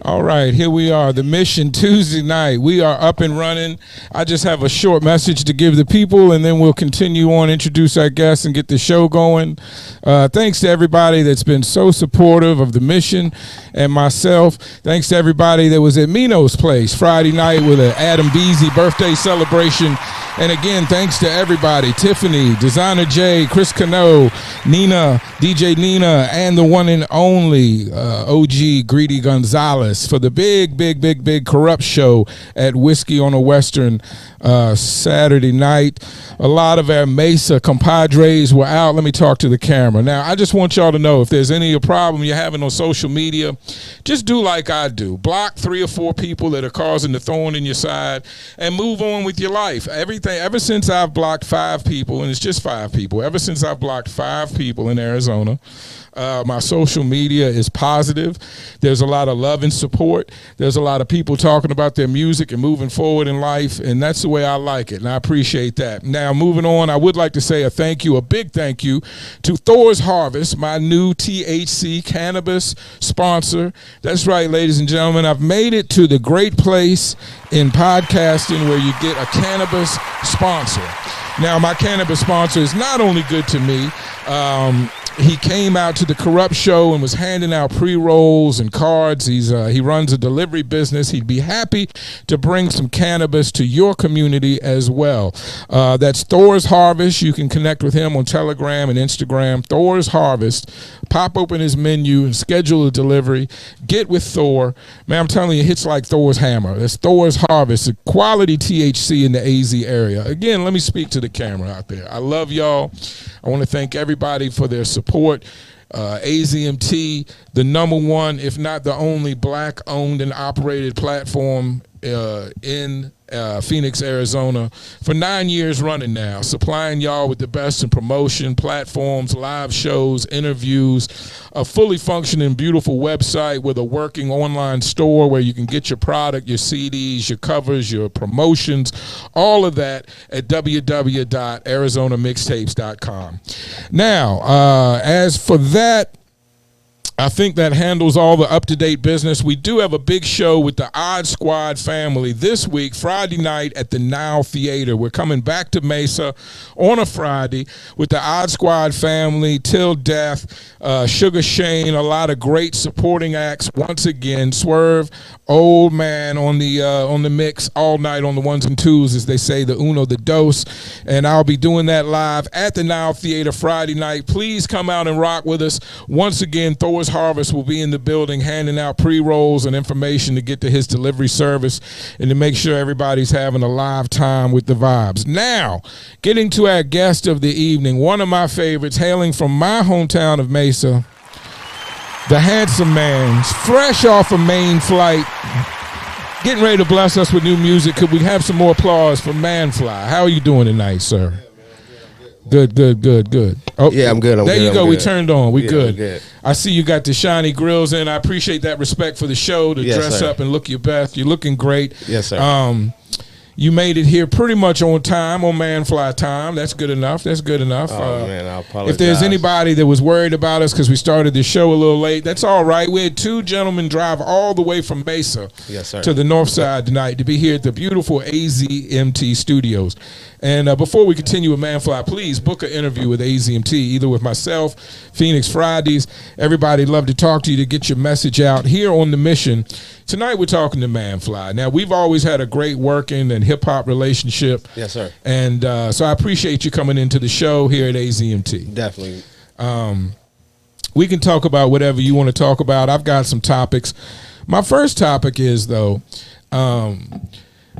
All right, here we are, the Mission Tuesday night. We are up and running. I just have a short message to give the people, and then we'll continue on, introduce our guests, and get the show going. Thanks to everybody that's been so supportive of the Mission and myself. Thanks to everybody that was at Mino's place Friday night with an Adam Beasy birthday celebration. And again, thanks to everybody, Tiffany, Designer J, Chris Cano, Nina, DJ Nina, and the one and only OG Greedy Gonzalez for the big Corrupt show at Whiskey on a Western Saturday night. A lot of our Mesa compadres were out. Let me talk to the camera. Now, I just want y'all to know if there's any problem you're having on social media, just do like I do. Block 3 or 4 people that are causing the thorn in your side and move on with your life. Ever since I've blocked 5 people, and it's just 5 people, ever since I've blocked 5 people in Arizona, my social media is positive. There's a lot of love and support. There's a lot of people talking about their music and moving forward in life, and that's the way I like it, and I appreciate that. Now, moving on, I would like to say a big thank you to Thor's Harvest, my new THC cannabis sponsor. That's right, ladies and gentlemen, I've made it to the great place in podcasting where you get a cannabis sponsor. Now, my cannabis sponsor is not only good to me, he came out to the Corrupt show and was handing out pre-rolls and cards. He runs a delivery business. He'd be happy to bring some cannabis to your community as well. That's Thor's Harvest. You can connect with him on Telegram and Instagram. Thor's Harvest. Pop open his menu and schedule a delivery. Get with Thor. Man, I'm telling you, it hits like Thor's hammer. That's Thor's Harvest, a quality THC in the AZ area. Again, let me speak to the camera out there. I love y'all. I want to thank everybody for their support. AZMT, the #1, if not the only black-owned and operated platform in Phoenix, Arizona, for 9 years running now, supplying y'all with the best in promotion, platforms, live shows, interviews, a fully functioning, beautiful website with a working online store where you can get your product, your CDs, your covers, your promotions, all of that at www.arizonamixtapes.com. Now, as for that, I think that handles all the up-to-date business. We do have a big show with the Odd Squad family this week, Friday night at the Now Theater. We're coming back to Mesa on a Friday with the Odd Squad family, Till Death, Sugar Shane, a lot of great supporting acts. Once again, Swerve, Old Man on the mix all night on the 1s and 2s, as they say, the uno, the dos. And I'll be doing that live at the Now Theater Friday night. Please come out and rock with us. Once again, Thor's Harvest will be in the building handing out pre-rolls and information to get to his delivery service and to make sure everybody's having a live time with the vibes. Now, getting to our guest of the evening, one of my favorites, hailing from my hometown of Mesa, the handsome man, fresh off of MAINFLIGHT, getting ready to bless us with new music. Could we have some more applause for ManFLYY? How are you doing tonight, sir? Good. Oh, yeah, I'm good. There you go. I'm We good. turned on. We Yeah, good. good. I see you got the shiny grills in. I appreciate that respect for the show to Yes, dress sir. up and look your best. You're looking great. Yes, sir. You made it here pretty much on time, on ManFLYY time. That's good enough. That's good enough. Oh, man, I apologize. If there's anybody that was worried about us because we started the show a little late, that's all right. We had 2 gentlemen drive all the way from Mesa Yes, sir. to the north side tonight to be here at the beautiful AZMT studios. And before we continue with ManFLYY, please book an interview with AZMT, either with myself, Phoenix Fridays. Everybody love to talk to you to get your message out here on the Mission. Tonight we're talking to ManFLYY. Now, we've always had a great working and hip-hop relationship. Yes, sir. And so I appreciate you coming into the show here at AZMT. Definitely. We can talk about whatever you want to talk about. I've got some topics. My first topic is, though,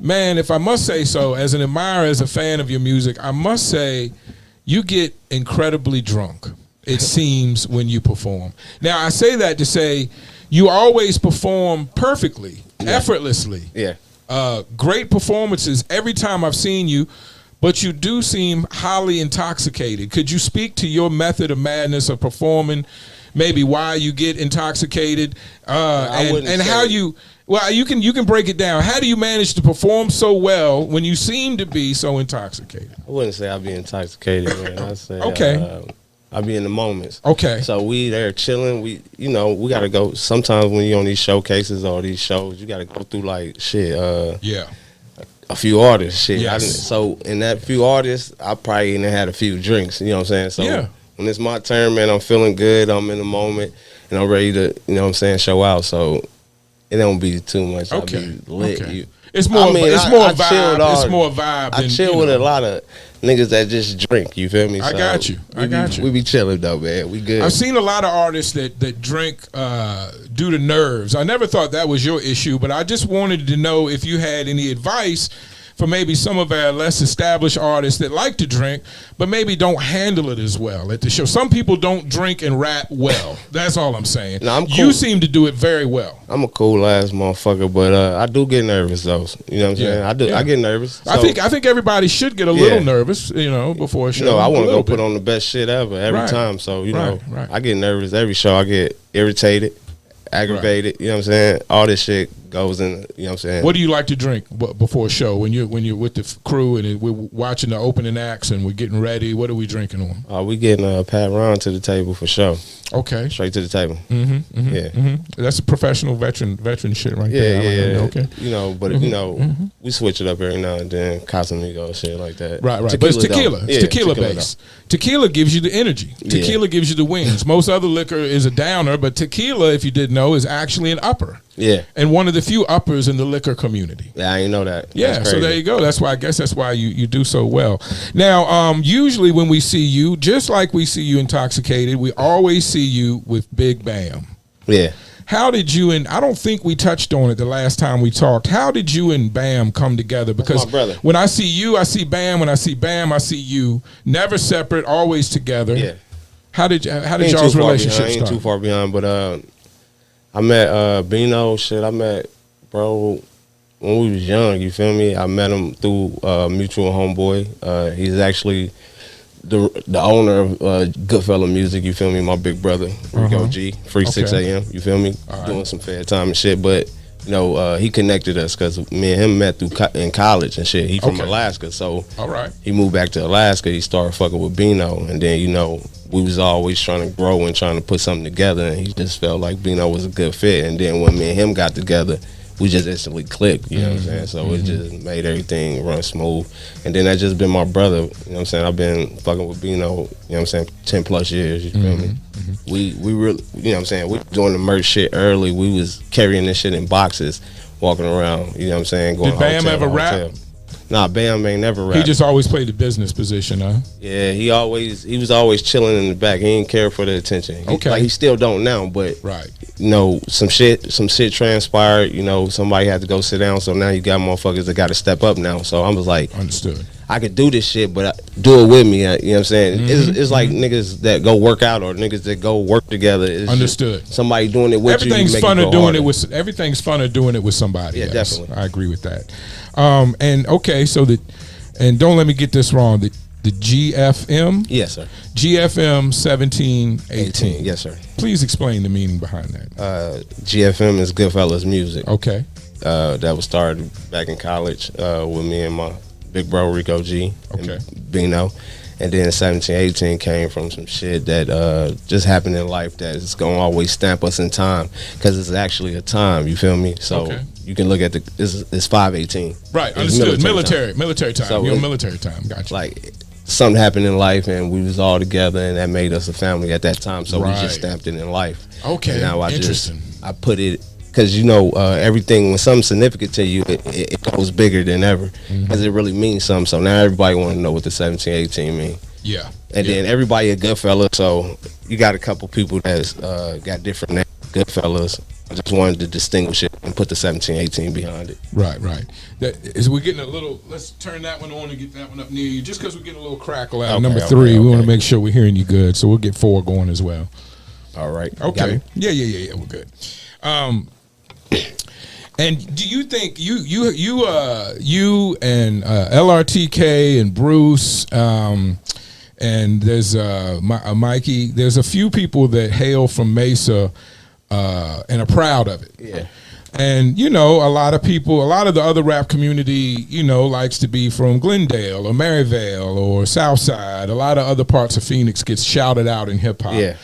man, if I must say so, as an admirer, as a fan of your music, I must say you get incredibly drunk, it seems, when you perform. Now, I say that to say you always perform perfectly, effortlessly. Yeah. Great performances every time I've seen you, but you do seem highly intoxicated. Could you speak to your method of madness of performing, maybe why you get intoxicated, and how you... Well, you can break it down. How do you manage to perform so well when you seem to be so intoxicated? I wouldn't say I'd be intoxicated, man. I'd say, Okay. I be in the moments. Okay. So we there chilling. We gotta go. Sometimes when you on these showcases or these shows, you gotta go through like shit. Yeah. A few artists. Shit. Yes. So in that few artists, I probably even had a few drinks. You know what I'm saying? So Yeah. when it's my turn, man, I'm feeling good. I'm in the moment, and I'm ready to, you know what I'm saying, show out. So it don't be too much. Okay. I be lit. Okay. It's more. It's more vibe. It's more vibe. I chill with a lot of niggas that just drink. You feel me? I got you. I got you. We be chilling though, man. We good. I've seen a lot of artists that drink due to nerves. I never thought that was your issue, but I just wanted to know if you had any advice for maybe some of our less established artists that like to drink, but maybe don't handle it as well at the show. Some people don't drink and rap well. That's all I'm saying. No, I'm cool. You seem to do it very well. I'm a cool ass motherfucker, but I do get nervous though. You know what I'm saying? I do. Yeah. I get nervous. So, I think everybody should get a little nervous, before a show. You know, I want to go put on the best shit ever every time. So you know, I get nervous every show. I get irritated, aggravated. You know what I'm saying? All this shit goes in. You know what I'm saying? What do you like to drink before a show when you're with the crew and we're watching the opening acts and we're getting ready? What are we drinking on? We getting Pat Ron to the table for sure. Okay, straight to the table. That's a professional veteran shit right there. Yeah. Okay, you know, but you know, we switch it up every now and then. Casamigos, shit like that. Right. Tequila, but it's tequila. It's tequila based. Tequila gives you the energy. Tequila gives you the wings. Most other liquor is a downer, but tequila, if you didn't know, is actually an upper. Yeah. And one of the few uppers in the liquor community. Yeah, I didn't know that. Yeah, so there you go. I guess that's why you do so well. Now, usually when we see you, just like we see you intoxicated, we always see you with Big Bam. Yeah. How did you and I don't think we touched on it the last time we talked. How did you and Bam come together? Because when I see you, I see Bam. When I see Bam, I see you. Never separate, always together. Yeah. How did y'all's relationship start? Ain't too far behind, but I met Bino. Shit, I met bro when we was young. You feel me? I met him through mutual homeboy. He's actually the owner of Goodfella Music. You feel me? My big brother, Rico G, free 6 a.m. You feel me? Doing some fair time and shit, but. You know, he connected us because me and him met in college and shit. He from Alaska, so he moved back to Alaska. He started fucking with Bino, and then, you know, we was always trying to grow and trying to put something together, and he just felt like Bino was a good fit. And then when me and him got together, we just instantly clicked, you know what I'm saying? So it just made everything run smooth. And then that's just been my brother, you know what I'm saying? I've been fucking with Bino, you know what I'm saying, 10 plus years, you feel me? We really, you know what I'm saying, we doing the merch shit early. We was carrying this shit in boxes, walking around, you know what I'm saying, going Did Bam ever rap? Nah, Bam ain't never rapped. He just always played the business position, huh? Yeah, he was always chilling in the back. He didn't care for the attention. Like he still don't now, but you know, some shit transpired. You know, somebody had to go sit down, so now you got motherfuckers that got to step up now. So I was like, understood. I could do this shit, but do it with me. You know what I'm saying? It's like niggas that go work out or niggas that go work together. It's understood. Somebody doing it with everything's funner doing it with. Everything's funner doing it with somebody. Yeah, else. definitely. I agree with that. And okay, so and don't let me get this wrong. The GFM. Yes, sir. GFM 1718. Yes, sir. Please explain the meaning behind that. GFM is Goodfellas Music. Okay. That was started back in college with me and my big bro Rico G. And Bino. And then 1718 came from some shit that just happened in life that is going to always stamp us in time because it's actually a time, you feel me? So you can look at it's 518. Right, understood. Military time. So military time, gotcha. Like something happened in life and we was all together and that made us a family at that time. So we just stamped it in life. Okay, and now interesting. I put it, because you know everything, when something's significant to you, it goes bigger than ever because it really means something. So now everybody want to know what the 1718 mean. Yeah. And then everybody a Goodfella, so you got a couple people that's got different names, Goodfellas. I just wanted to distinguish it and put the 1718 behind it. Right. We're getting a little, let's turn that one on and get that one up near you, just because we're getting a little crackle out. Number 3, we want to make sure we're hearing you good, so we'll get 4 going as well. All right. Okay. Yeah, we're good. And do you think you and LRTK and Bruce and there's Mikey, there's a few people that hail from Mesa and are proud of it. Yeah. And, you know, a lot of the other rap community, you know, likes to be from Glendale or Maryvale or Southside. A lot of other parts of Phoenix gets shouted out in hip hop. Yeah.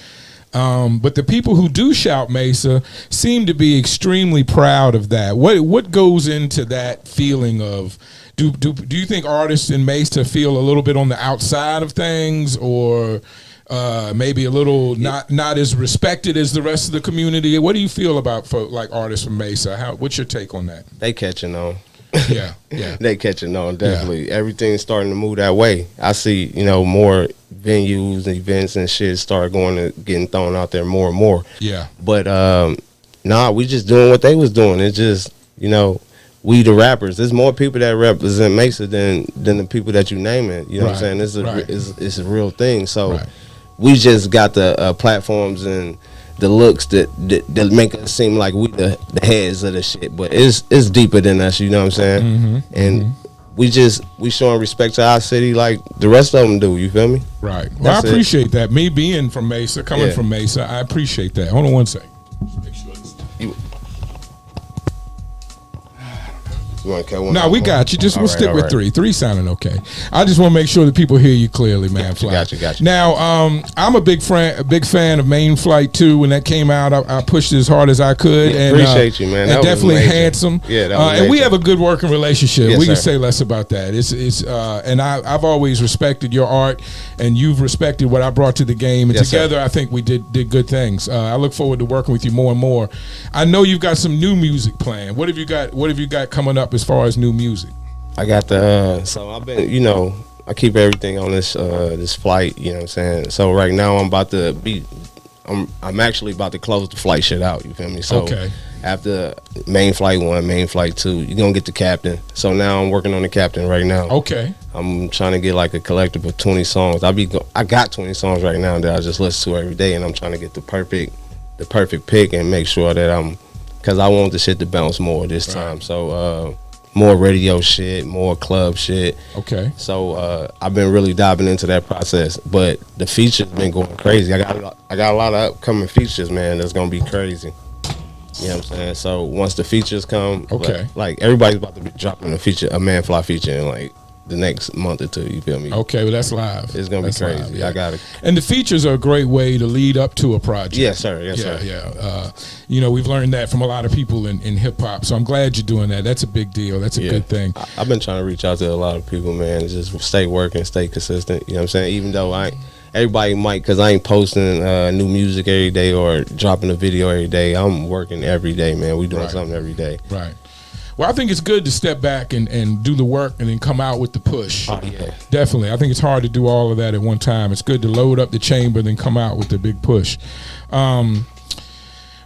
But the people who do shout Mesa seem to be extremely proud of that. What goes into that feeling of, do you think artists in Mesa feel a little bit on the outside of things, or maybe a little not as respected as the rest of the community? What do you feel about folk like artists from Mesa? What's your take on that? They catching on. Yeah. They catching on, definitely. Yeah. Everything's starting to move that way. I see, you know, more venues and events and shit start getting thrown out there more and more. Yeah. But we just doing what they was doing. It's just, you know, we the rappers. There's more people that represent Mesa than the people that you name it. You know what I'm saying? It's a real thing. So we just got the platforms and the looks that make us seem like we the heads of the shit, but it's deeper than us. You know what I'm saying? Mm-hmm, and we showing respect to our city like the rest of them do. You feel me? Right. Well, I appreciate that. Me being from Mesa, coming from Mesa, I appreciate that. Hold on one second. Make sure you want to cut one? No, we got you. We'll stick with three. Three sounding okay. I just want to make sure that people hear you clearly, ManFLYY. Got you. Now, I'm a big fan of MAINFLIGHT 2. When that came out, I pushed it as hard as I could. Yeah, and appreciate you, man. And definitely handsome. Yeah, that was and we have a good working relationship. Yes, we can sir. say less about that. And I've always respected your art, and you've respected what I brought to the game. And yes, together, sir. I think we did good things. I look forward to working with you more and more. I know you've got some new music planned. What have you got coming up as far as new music? I got so I've been, you know, I keep everything on this flight, you know what I'm saying? So right now I'm actually about to close the flight shit out, you feel me? So after MAINFLIGHT 1, MAINFLIGHT 2, you're gonna get the captain. So now I'm working on the captain right now. Okay. I'm trying to get like a collective of 20 songs. I got 20 songs right now that I just listen to every day, and I'm trying to get the perfect pick and make sure that because I want the shit to bounce more this time. So more radio shit, more club shit. Okay. So I've been really diving into that process, but the features been going crazy. I got a lot of upcoming features, man. That's gonna be crazy. You know what I'm saying? So once the features come, like everybody's about to be dropping a ManFLYY feature in like the next month or two. You feel me? Okay, well that's live. It's gonna be crazy. Live, yeah. I got it. And the features are a great way to lead up to a project. Yes, sir. Yes, sir. Yeah. You know, we've learned that from a lot of people in hip hop. So I'm glad you're doing that. That's a big deal. That's a good thing. I've been trying to reach out to a lot of people, man. Just stay working, stay consistent. You know what I'm saying? Even though everybody might, because I ain't posting new music every day or dropping a video every day. I'm working every day, man. We doing something every day. Right. Well, I think it's good to step back and do the work and then come out with the push. Oh, yeah. Definitely. I think it's hard to do all of that at one time. It's good to load up the chamber, then come out with the big push.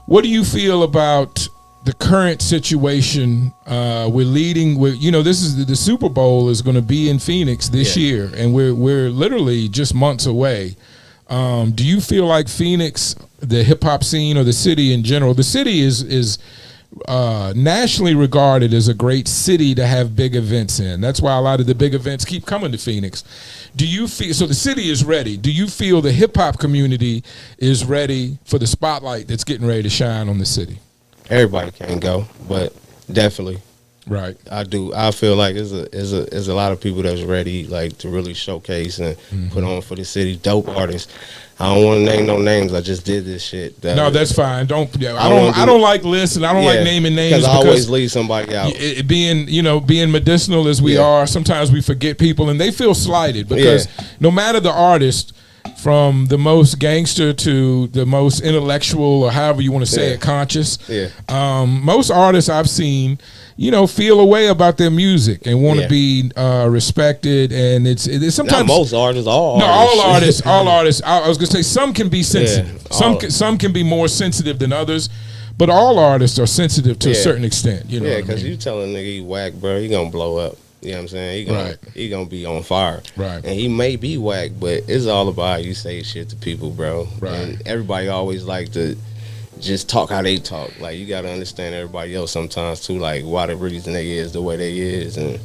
What do you feel about the current situation? We're leading with, you know, this is the Super Bowl is going to be in Phoenix this year, and we're literally just months away. Do you feel like Phoenix, the hip hop scene, or the city in general, the city is nationally regarded as a great city to have big events in? That's why a lot of the big events keep coming to Phoenix. Do you feel, so the city is ready, do you feel the hip hop community is ready for the spotlight that's getting ready to shine on the city? Everybody can't go, but definitely. Right. I do. I feel like there's a lot of people that's ready, like, to really showcase and put on for the city. Dope artists. I don't want to name no names. I just did this shit. No, that's fine. I don't like lists, and I don't like naming names because I always leave somebody out. Being medicinal as we are, sometimes we forget people, and they feel slighted because no matter the artist, from the most gangster to the most intellectual, or however you want to say it, conscious. Most artists I've seen, feel a way about their music and want to be respected. And it's sometimes not most artists, all artists. I was gonna say some can be sensitive. Some can be more sensitive than others, but all artists are sensitive to a certain extent. Because you tell a nigga he whack, bro, he gonna blow up. You know what I'm saying? He gonna be on fire. Right. And he may be whack, but it's all about how you say shit to people, bro. Right. And everybody always like to just talk how they talk. Like, you gotta understand everybody else sometimes too, like why the reason they is the way they is. And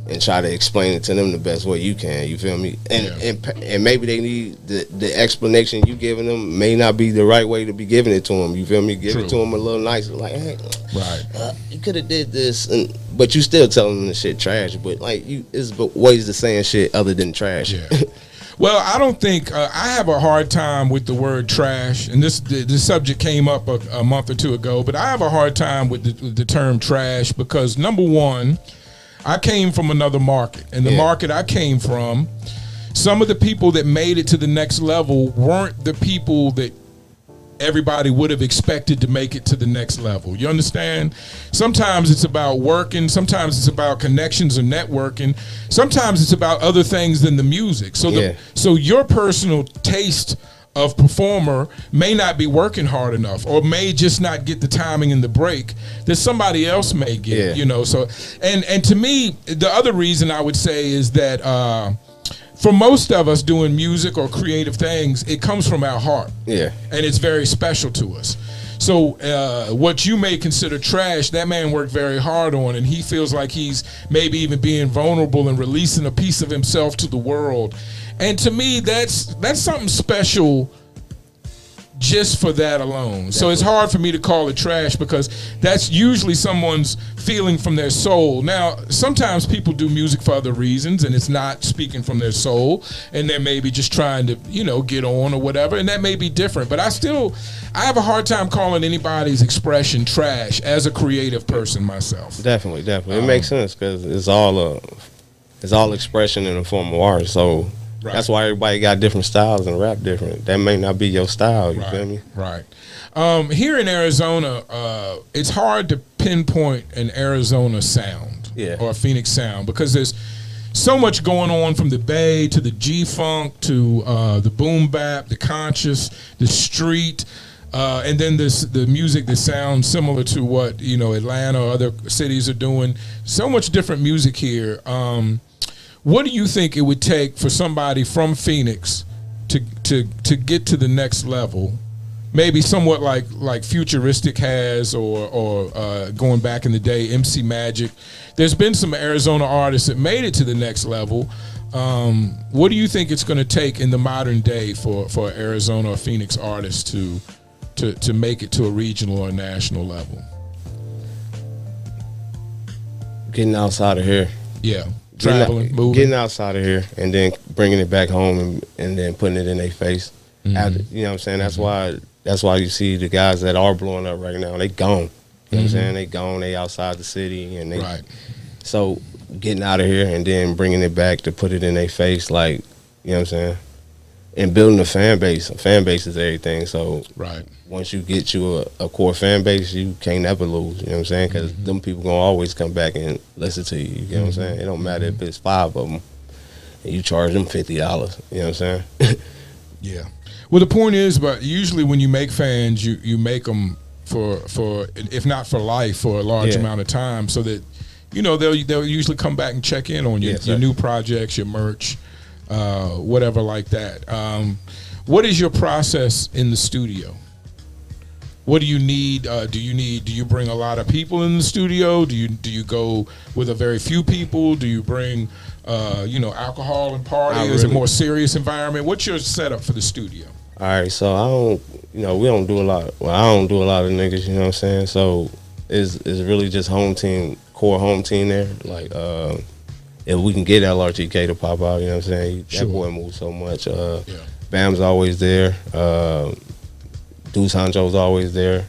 and try to explain it to them the best way you can. You feel me? And maybe they need the explanation you giving them may not be the right way to be giving it to them. You feel me? Give it to them a little nicer, like, hey, you could have did this, but you still telling them the shit trash. But like, it's ways to saying shit other than trash. Yeah. Well, I don't think I have a hard time with the word trash, and this subject came up a month or two ago. But I have a hard time with the term trash because, number one, I came from another market, and the market I came from, some of the people that made it to the next level weren't the people that everybody would have expected to make it to the next level. You understand? Sometimes it's about working. Sometimes it's about connections and networking. Sometimes it's about other things than the music. So, so your personal taste of performer may not be working hard enough, or may just not get the timing and the break that somebody else may get. You know. So, and to me, the other reason I would say is that. For most of us doing music or creative things, it comes from our heart. Yeah. And it's very special to us. So what you may consider trash, that man worked very hard on, and he feels like he's maybe even being vulnerable and releasing a piece of himself to the world. And to me, that's something special just for that alone. Definitely. So it's hard for me to call it trash because that's usually someone's feeling from their soul. Now, sometimes people do music for other reasons and it's not speaking from their soul, and they're maybe just trying to, you know, get on or whatever, and that may be different. But I have a hard time calling anybody's expression trash as a creative person myself. Definitely. It makes sense because it's all expression in the form of art. So that's why everybody got different styles and rap different. That may not be your style, you feel me? Right. Here in Arizona, it's hard to pinpoint an Arizona sound or a Phoenix sound because there's so much going on, from the Bay to the G-Funk to the boom bap, the conscious, the street, and then the music that sounds similar to what, you know, Atlanta or other cities are doing. So much different music here. What do you think it would take for somebody from Phoenix to get to the next level? Maybe somewhat like Futuristic has, or going back in the day, MC Magic. There's been some Arizona artists that made it to the next level. What do you think it's going to take in the modern day for Arizona or Phoenix artists to make it to a regional or national level? Getting outside of here. Yeah. Traveling, moving. Getting outside of here and then bringing it back home and then putting it in their face. After, you know what I'm saying? That's why you see the guys that are blowing up right now, they gone. You know what I'm saying? They gone, they outside the city, and they so getting out of here and then bringing it back to put it in their face, like, you know what I'm saying? And building a fan base. A fan base is everything. So once you get you a core fan base, you can't ever lose. You know what I'm saying? Because them people gonna always come back and listen to you. You know what I'm saying? It don't matter if it's 5 of them and you charge them $50. You know what I'm saying? Yeah. Well, the point is, but usually when you make fans, you make them for if not for life, for a large amount of time, so that, you know, they'll usually come back and check in on you, your new projects, your merch. Whatever like that. What is your process in the studio? What do you need? Do you bring a lot of people in the studio? Do you go with a very few people? Do you bring alcohol and party? Is it more serious environment? What's your setup for the studio? All right, so we don't do a lot. Well, I don't do a lot of niggas, you know what I'm saying? So it's really just core home team there. Like, if we can get LRTK to pop out, you know what I'm saying? That boy moves so much. Bam's always there. Deuce Honcho's always there.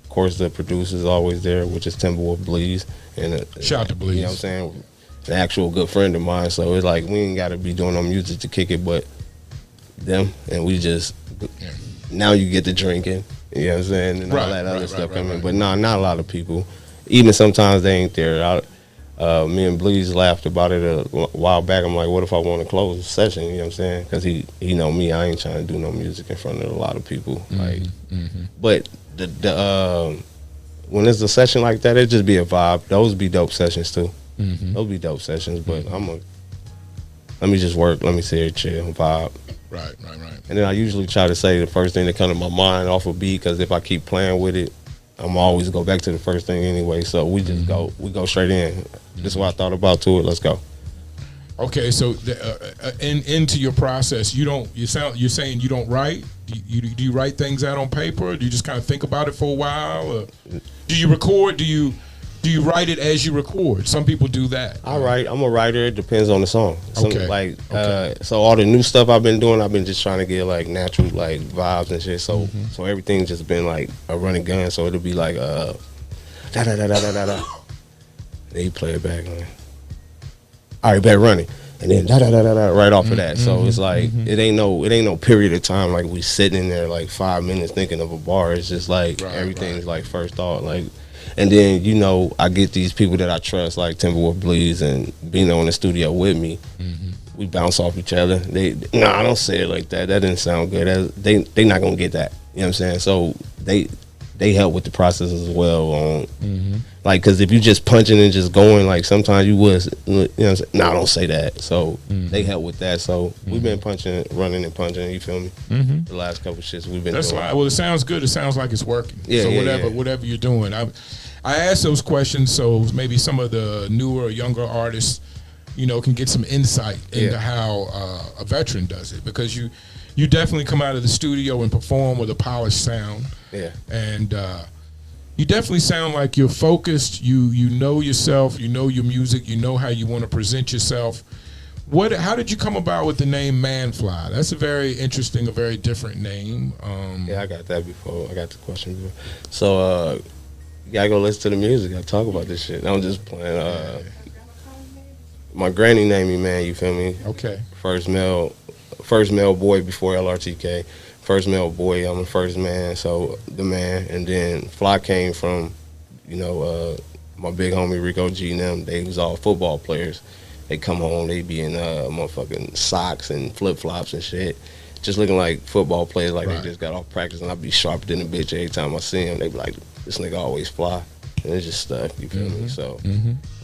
Of course, the producer's always there, which is Timberwolf Bleeze. And shout out to Bleeze. You know what I'm saying? An actual good friend of mine. So it's like we ain't got to be doing no music to kick it, but them. And we just, now you get to drinking, you know what I'm saying? And all that other stuff coming. But not a lot of people. Even sometimes they ain't there. Me and Bleeze laughed about it a while back. I'm like, what if I want to close the session? You know what I'm saying? Because he know me. I ain't trying to do no music in front of a lot of people. But the when it's a session like that, it just be a vibe. Those be dope sessions too. Those be dope sessions. But let me just work. Let me sit here, chill, vibe. Right. And then I usually try to say the first thing that comes to my mind off a beat, because if I keep playing with it, I'm always go back to the first thing anyway. So we just go straight in. This is what I thought about to it. Let's go. Okay, so into your process, you're saying you don't write. Do you write things out on paper? Or do you just kind of think about it for a while? Or do you record? Do you write it as you record? Some people do that. I write. I'm a writer. It depends on the song. Okay. So all the new stuff I've been doing, I've been just trying to get like natural like vibes and shit. So so everything's just been like a running gun. So it'll be like da da da da da da da. Then you play it back. Like, all right, back running, and then da da da da da right off of that. So it's like it ain't no period of time like we sitting in there like 5 minutes thinking of a bar. It's just like everything's like first thought like. And then, you know, I get these people that I trust, like Timberwolf Bleeds and Bino in the studio with me. We bounce off each other. I don't say it like that. That didn't sound good. They not gonna get that. You know what I'm saying? So they help with the process as well. Like, cause if you just punching and just going, like sometimes you would, you know what I'm saying? I don't say that. So they help with that. So we've been running and punching. You feel me? The last couple shits we've been doing. Well, it sounds good. It sounds like it's working. Yeah. So whatever you're doing, I ask those questions so maybe some of the newer, younger artists, you know, can get some insight into how a veteran does it, because you definitely come out of the studio and perform with a polished sound. Yeah. And you definitely sound like you're focused. You know yourself. You know your music. You know how you want to present yourself. How did you come about with the name ManFLYY? That's a very interesting, a very different name. Yeah, I got that before. I got the question before. So you gotta go listen to the music. I talk about this shit. I'm just playing. My granny named me man. You feel me? Okay. First male boy before LRTK. First male boy. I'm the first man. So the man, and then Fly came from, you know, my big homie Rico G and them. They was all football players. They come home. They be in motherfucking socks and flip flops and shit, just looking like football players. Like they just got off practice, and I be sharper than a bitch every time I see them. They be like, this nigga always fly, and it's just stuck. You feel me? So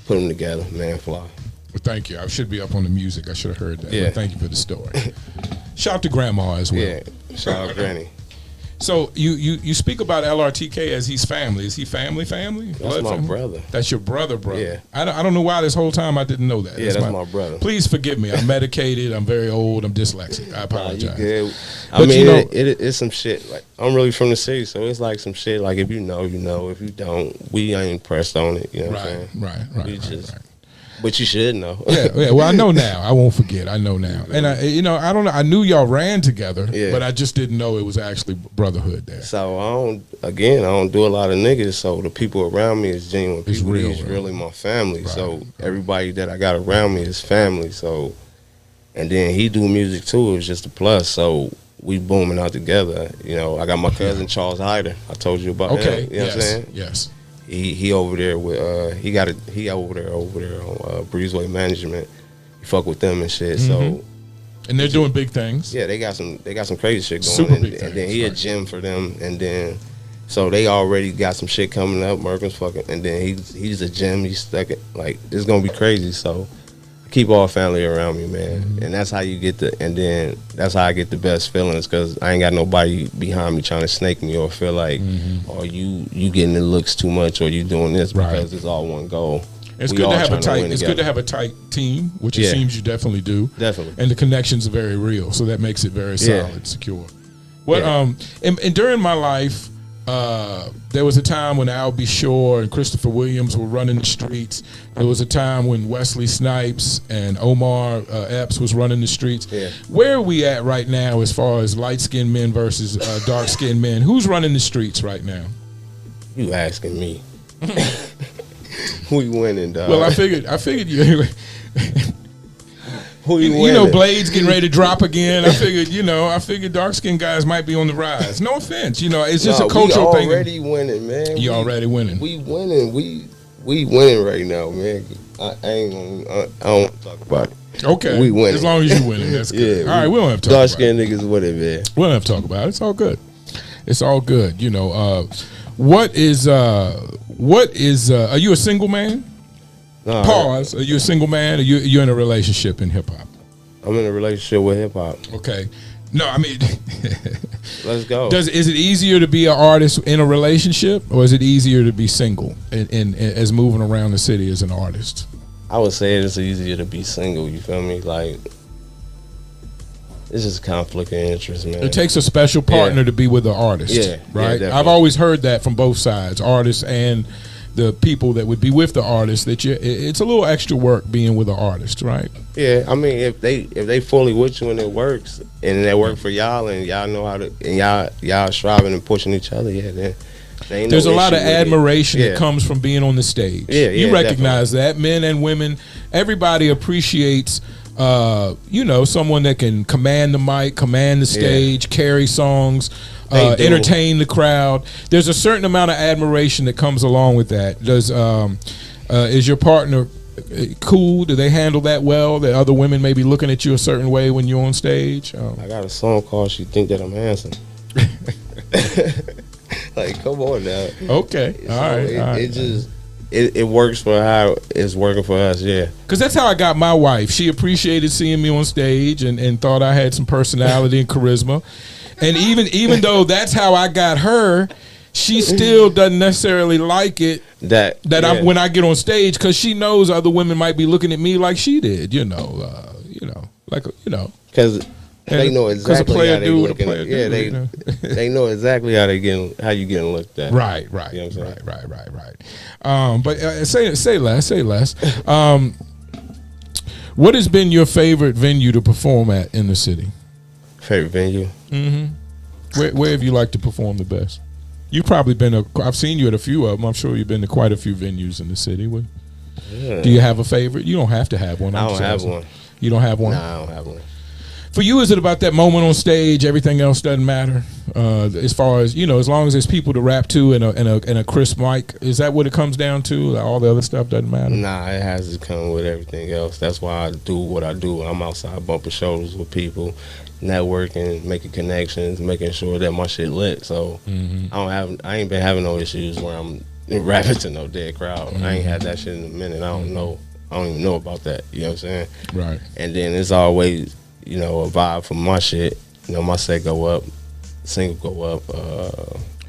put them together, ManFLYY. Well, thank you. I should be up on the music. I should have heard that. Yeah. But thank you for the story. Shout out to Grandma as well. Yeah. Shout out Granny. So you speak about LRTK as he's family. Is he family? That's my brother. That's your brother. Yeah. I don't know why this whole time I didn't know that. Yeah, that's my brother. Please forgive me. I'm medicated. I'm very old. I'm dyslexic. I apologize. You good. I mean, you know, it's some shit. Like, I'm really from the city, so it's like some shit. Like, if you know, you know. If you don't, we ain't pressed on it. You know what I'm saying? Right. But you should know. Yeah. Well, I know now. I won't forget. I know now. And I don't know. I knew y'all ran together, but I just didn't know it was actually brotherhood there. So I don't do a lot of niggas. So the people around me is genuine. It's real. It's really my family. Right. So everybody that I got around me is family. So, and then he do music too. It was just a plus. So we booming out together. You know, I got my cousin Charles Hyder. I told you about him. You know what I'm saying? Yes. He over there with he over there on Breezeway Management. You fuck with them and shit. So, and they're doing big things. Yeah, they got some crazy shit going. Super big things. And then he a gym for them, and then so they already got some shit coming up. Merkin's fucking, and then he's a gym. He's stuck it like it's gonna be crazy. So I keep all family around me, man, and that's how you get that's how I get the best feelings, because I ain't got nobody behind me trying to snake me or feel like, or you getting the looks too much, or you doing this, because it's all one goal. It's good to have a tight. It's good to have a tight team, which it seems you definitely do. Definitely, and the connections are very real, so that makes it very solid, secure. Well, and during my life, there was a time when Al B. Shore and Christopher Williams were running the streets. There was a time when Wesley Snipes and Omar Epps was running the streets. Yeah. Where are we at right now as far as light-skinned men versus dark-skinned men? Who's running the streets right now? You asking me? We winning, dog. Well, I figured you. You know, Blade's getting ready to drop again. I figured dark-skinned guys might be on the rise. No offense, it's just a cultural thing. We already winning, man. You already winning. We winning. We winning right now, man. I don't want to talk about it. Okay, we winning. As long as you winning, that's good. All right, we don't have to talk dark-skinned niggas with it, man. We don't have to talk about it. It's all good. It's all good. What is? Are you a single man? No, Pause. Are you a single man? Or you in a relationship in hip hop? I'm in a relationship with hip hop. Okay. No, I mean, let's go. Is it easier to be an artist in a relationship, or is it easier to be single and as moving around the city as an artist? I would say it's easier to be single. You feel me? Like, it's just conflict of interest, man. It takes a special partner to be with an artist. Yeah, right. Yeah, I've always heard that from both sides, artists and the people that would be with the artist. That it's a little extra work being with an artist, right? Yeah, I mean, if they fully with you and it works, and it work for y'all, and y'all know how to, and y'all striving and pushing each other, then there's a lot of admiration that comes from being on the stage. Yeah, you recognize that, men and women, everybody appreciates someone that can command the mic, command the stage, carry songs, entertain the crowd. There's a certain amount of admiration that comes along with that. Is your partner cool? Do they handle that well? That other women may be looking at you a certain way when you're on stage? I got a song called "She Think That I'm Handsome." Like, come on now. Okay, so all right. It just it works for how it's working for us. Yeah, because that's how I got my wife. She appreciated seeing me on stage and thought I had some personality and charisma. And even though that's how I got her, she still doesn't necessarily like it I'm when I get on stage, because she knows other women might be looking at me like she did. Because they know exactly how they looking. They know exactly how you getting looked at. Right. You know what I'm saying? But say less. What has been your favorite venue to perform at in the city? Favorite venue? Mm-hmm. Where have you liked to perform the best? You've probably been I've seen you at a few of them. I'm sure you've been to quite a few venues in the city. Do you have a favorite? You don't have to have one. I don't have one. You don't have one? Nah, I don't have one. For you, is it about that moment on stage? Everything else doesn't matter. As far as as long as there's people to rap to and a crisp mic, is that what it comes down to? All the other stuff doesn't matter. Nah, it has to come with everything else. That's why I do what I do. I'm outside bumping shoulders with people, networking, making connections, making sure that my shit lit. So I ain't been having no issues where I'm rapping to no dead crowd. I ain't had that shit in a minute. I don't even know about that. You know what I'm saying? Right. And then it's always a vibe from my shit. My set go up, single go up.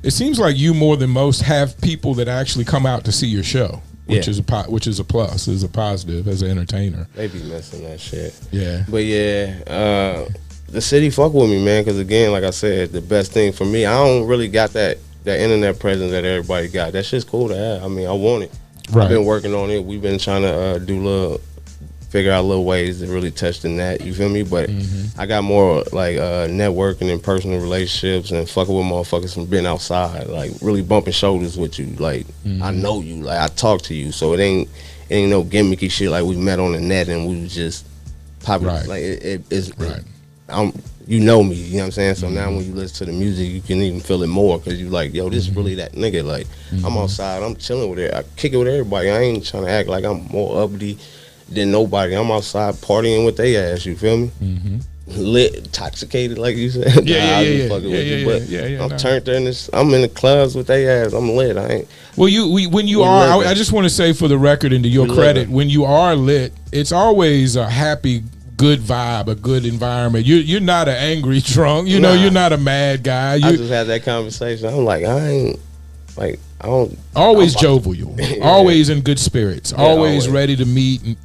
It seems like you more than most have people that actually come out to see your show, which is a plus, is a positive as an entertainer. They be missing that shit. Yeah. But the city fuck with me, man, because again, like I said, the best thing for me, I don't really got that internet presence that everybody got. That shit's cool to have. I mean, I want it. Right. I've been working on it. We've been trying to figure out little ways to really touch the net, you feel me? But I got more like networking and personal relationships and fucking with motherfuckers from being outside, like really bumping shoulders with you. Like I know you, like I talk to you, so it ain't no gimmicky shit like we met on the net and we was just popping. Right. Like it's right. You know me, you know what I'm saying? So now when you listen to the music, you can even feel it more because you like, yo, this is really that nigga. Like I'm outside, I'm chilling with it, I kick it with everybody. I ain't trying to act like I'm more uppity than nobody. I'm outside partying with they ass, you feel me? Lit, intoxicated, like you said. I'm turned there I'm in the clubs with they ass. I'm lit. I ain't. Well, I just want to say for the record and to your credit, when you are lit, it's always a happy, good vibe, a good environment. You're not an angry drunk. You're not a mad guy. I just had that conversation. I'm like, I don't. Always jovial. Always in good spirits. Always ready to meet and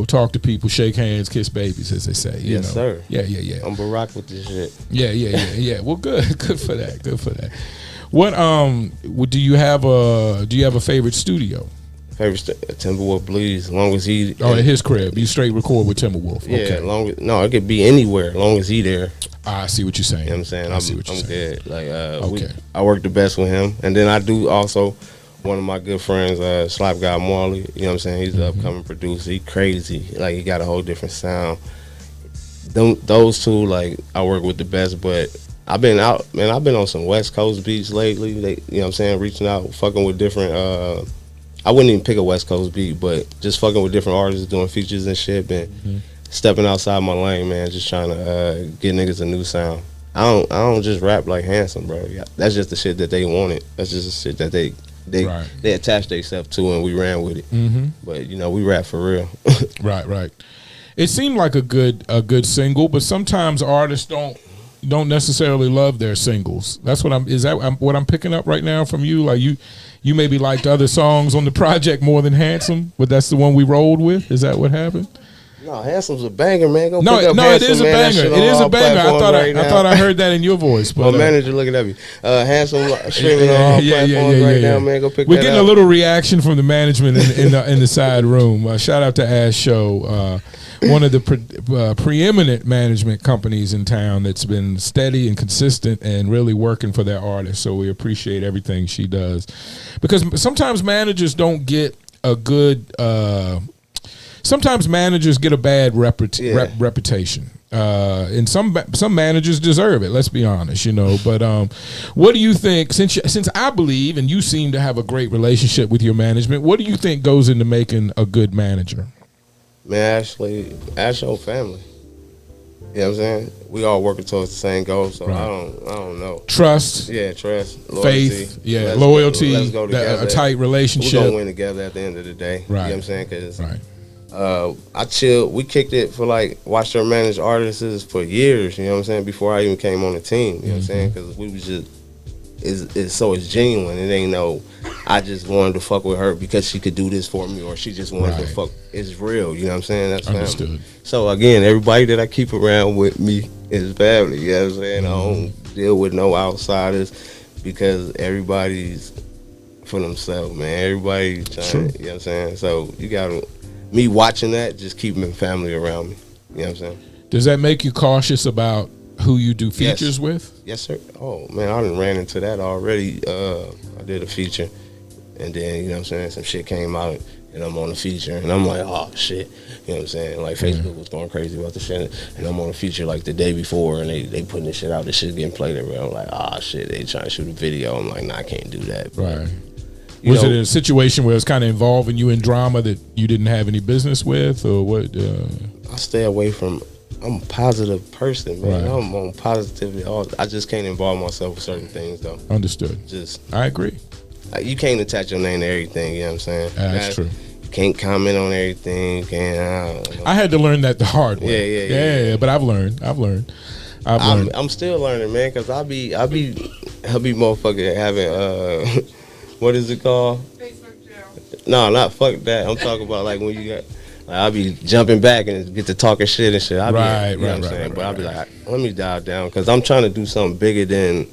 talk to people, shake hands, kiss babies, as they say. Yes, sir. Yeah. I'm Barack with this shit. Yeah. Well, good for that. What do you have a favorite studio? Favorite Timberwolf Bleeds, as long as he. At his crib, you straight record with Timberwolf. Yeah, okay. It could be anywhere, as long as he there. I see what you're saying. You know what I'm saying? I see what you're saying. Good. Like, I work the best with him, and then I do also. One of my good friends, Slap Guy Marley, you know what I'm saying? He's an upcoming producer. He crazy. Like, he got a whole different sound. Those two, like, I work with the best, but I've been out, man, I've been on some West Coast beats lately. You know what I'm saying? Reaching out, fucking with different, I wouldn't even pick a West Coast beat, but just fucking with different artists doing features and shit, and stepping outside my lane, man, just trying to get niggas a new sound. I don't just rap like Handsome, bro. That's just the shit that they wanted. That's just the shit that they attached themselves to, and we ran with it. But we rap for real. Right. It seemed like a good single, but sometimes artists don't don't necessarily love their singles. That's what what I'm picking up right now from you. Like you maybe liked other songs on the project more than Handsome, but that's the one we rolled with. Is that what happened? No, Handsome's a banger, man. Go No, pick up no, Handsome, it is a man. banger. It is a banger. I thought I heard that in your voice. But, my manager looking at me. Handsome streaming on all platforms right now, man. Go pick We're that getting up. a little reaction from the management in the side room. Shout out to Ash Show, one of the preeminent management companies in town that's been steady and consistent and really working for their artists. So we appreciate everything she does, because sometimes managers don't get a good. Sometimes managers get a bad reputation, and some managers deserve it. Let's be honest, you know. But what do you think? Since I believe, and you seem to have a great relationship with your management, what do you think goes into making a good manager? Man, actually, your family. You know what I'm saying? We all working towards the same goal, so right. I don't know. Trust. Yeah, trust. Loyalty. Faith. Yeah, loyalty. Let's go together. A tight relationship. We're going to win together at the end of the day. Right. You know what I'm saying? Because right. I chilled. We kicked it for watched her manage artists for years. You know what I'm saying? Before I even came on the team. You know what I'm saying? Because we was just it's genuine. It ain't no. I just wanted to fuck with her because she could do this for me, or she just wanted to fuck. It's real. You know what I'm saying? That's understood. Family. So again, everybody that I keep around with me is family. You know what I'm saying? I don't deal with no outsiders because everybody's for themselves, man. Everybody's trying. You know what I'm saying? So you got me watching that, just keeping family around me. You know what I'm saying? Does that make you cautious about who you do features with? Yes, sir. Oh, man, I done ran into that already. I did a feature, and then, you know what I'm saying, some shit came out, and I'm on the feature, and I'm like, oh, shit. You know what I'm saying? Like, Facebook was going crazy about the shit, and I'm on a feature like the day before, and they putting this shit out, this shit getting played everywhere. I'm like, oh, shit, they trying to shoot a video. I'm like, nah, I can't do that. But, right. Was it a situation where it's kind of involving you in drama that you didn't have any business with, or what? I stay away from. I'm a positive person, man. Right. I'm on positivity. I just can't involve myself with certain things, though. Understood. I agree. You can't attach your name to everything. You know what I'm saying? That's true. You can't comment on everything. I had to learn that the hard way. Yeah. But I've learned. I'm still learning, man, because I'll be motherfucking having what is it called? Facebook jail. No, not fuck that. I'm talking about like when you got. I'll be jumping back and get to talking shit and shit. I'll be, you know what I'm saying? But I'll be like, let me dial down, because I'm trying to do something bigger than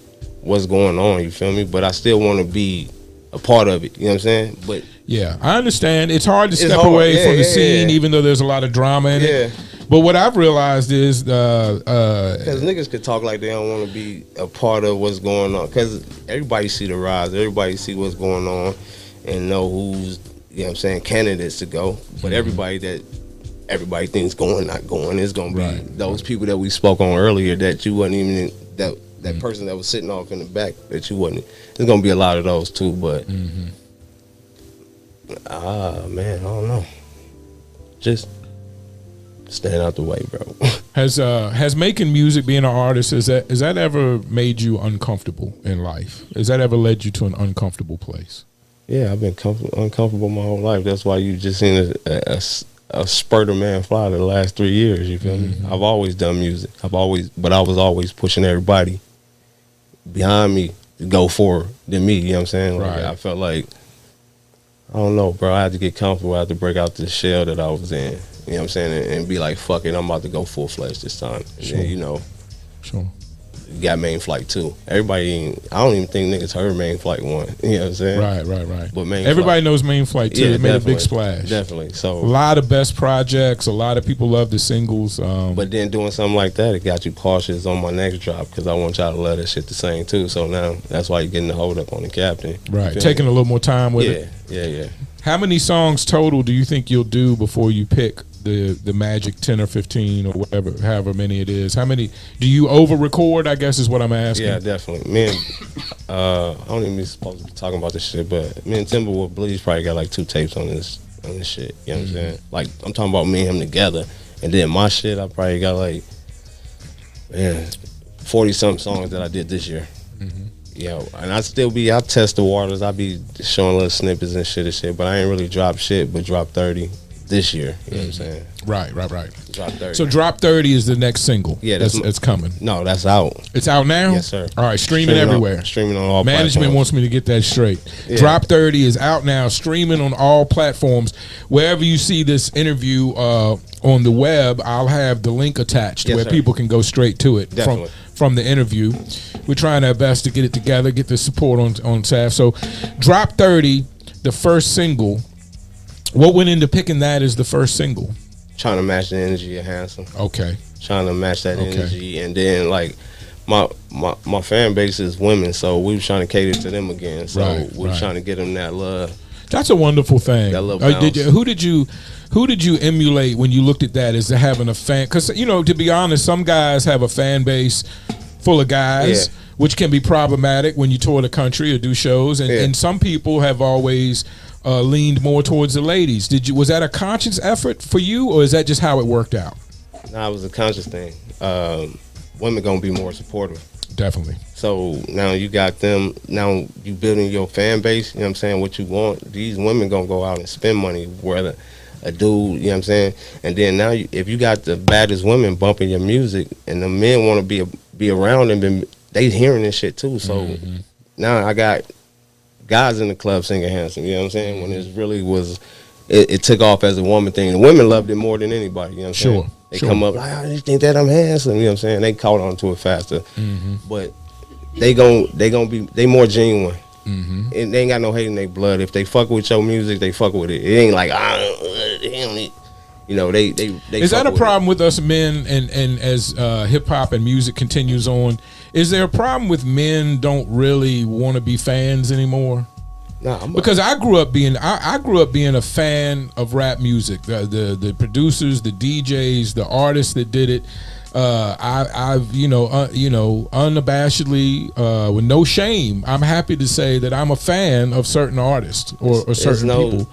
what's going on. You feel me? But I still want to be a part of it. You know what I'm saying? But yeah, I understand. It's hard to step away from the scene, even though there's a lot of drama in it. But what I've realized is, because niggas could talk like they don't want to be a part of what's going on. Because everybody see the rise, everybody see what's going on, and know who's, you know what I'm saying, candidates to go. But everybody thinks going, not going, is going to be those people that we spoke on earlier that you wasn't even, that person that was sitting off in the back that you wasn't. There's going to be a lot of those too, but man, I don't know. Just stand out the way, bro. Has making music, being an artist, has that ever made you uncomfortable in life? Has that ever led you to an uncomfortable place? Yeah, I've been uncomfortable my whole life. That's why you just seen a spurt of ManFLYY the last 3 years. You feel me? I've always done music. But I was always pushing everybody behind me to go forward than me. You know what I'm saying? Like, I felt like, I don't know, bro. I had to get comfortable. I had to break out the shell that I was in. You know what I'm saying? And be like, fuck it, I'm about to go full fledged this time. And then, you know. Sure. You got MAINFLIGHT 2. Everybody, I don't even think niggas heard MAINFLIGHT 1. You know what I'm saying? Right. But everybody knows MAINFLIGHT 2. Yeah, it made a big splash. Definitely. So a lot of best projects. A lot of people love the singles. But then doing something like that, it got you cautious on my next drop, because I want y'all to love that shit the same too. So now that's why you're getting the hold up on the captain. Right. Taking a little more time with it. Yeah. How many songs total do you think you'll do before you pick the magic 10 or 15 or whatever, however many it is? How many do you over record, I guess is what I'm asking? Yeah, definitely. Me and I don't even be supposed to be talking about this shit, but me and Timberwolf Bleeds probably got like 2 tapes on this shit. You know what I'm saying? Like, I'm talking about me and him together, and then my shit, I probably got like 40 something songs that I did this year. Yeah, and I test the waters. I be showing little snippets and shit, but I ain't really drop shit, but drop 30. this year. You know what I'm saying? Right. Drop 30. So Drop 30 is the next single. Yeah, that's coming. No, that's out. It's out now? Yes, sir. All right, streaming everywhere. Streaming on all Management platforms. wants me to get that straight. Yeah. Drop 30 is out now, streaming on all platforms. Wherever you see this interview on the web, I'll have the link attached where sir. people can go straight to it from the interview. We're trying our best to get it together, get the support on staff. So Drop 30, the first single. What went into picking that as the first single? Trying to match the energy of Handsome. Okay. Trying to match that energy, and then like my fan base is women, so we were trying to cater to them again. So we were trying to get them that love. That's a wonderful thing. That love who did you emulate when you looked at that as having a fan? Because to be honest, some guys have a fan base full of guys, which can be problematic when you tour the country or do shows, and some people have always leaned more towards the ladies. Was that a conscious effort for you, or is that just how it worked out? Nah, it was a conscious thing. Women gonna be more supportive. Definitely. So now you got them. Now you building your fan base. You know what I'm saying? What you want. These women gonna go out and spend money. Whether a dude, you know what I'm saying? And then now, if you got the baddest women bumping your music, and the men want to be around them, and they hearing this shit too. So now I got guys in the club singing Handsome, you know what I'm saying? When it really was, it took off as a woman thing. The women loved it more than anybody, you know what I'm saying? They come up like, I just think that I'm handsome, you know what I'm saying? They caught on to it faster. But they more genuine. And they ain't got no hate in their blood. If they fuck with your music, they fuck with it. It ain't like, they Is that a problem with us men, and as hip hop and music continues on? Is there a problem with men don't really want to be fans anymore? Nah, because I grew up being a fan of rap music. The producers, the DJs, the artists that did it. I've unabashedly, with no shame, I'm happy to say that I'm a fan of certain artists or certain people.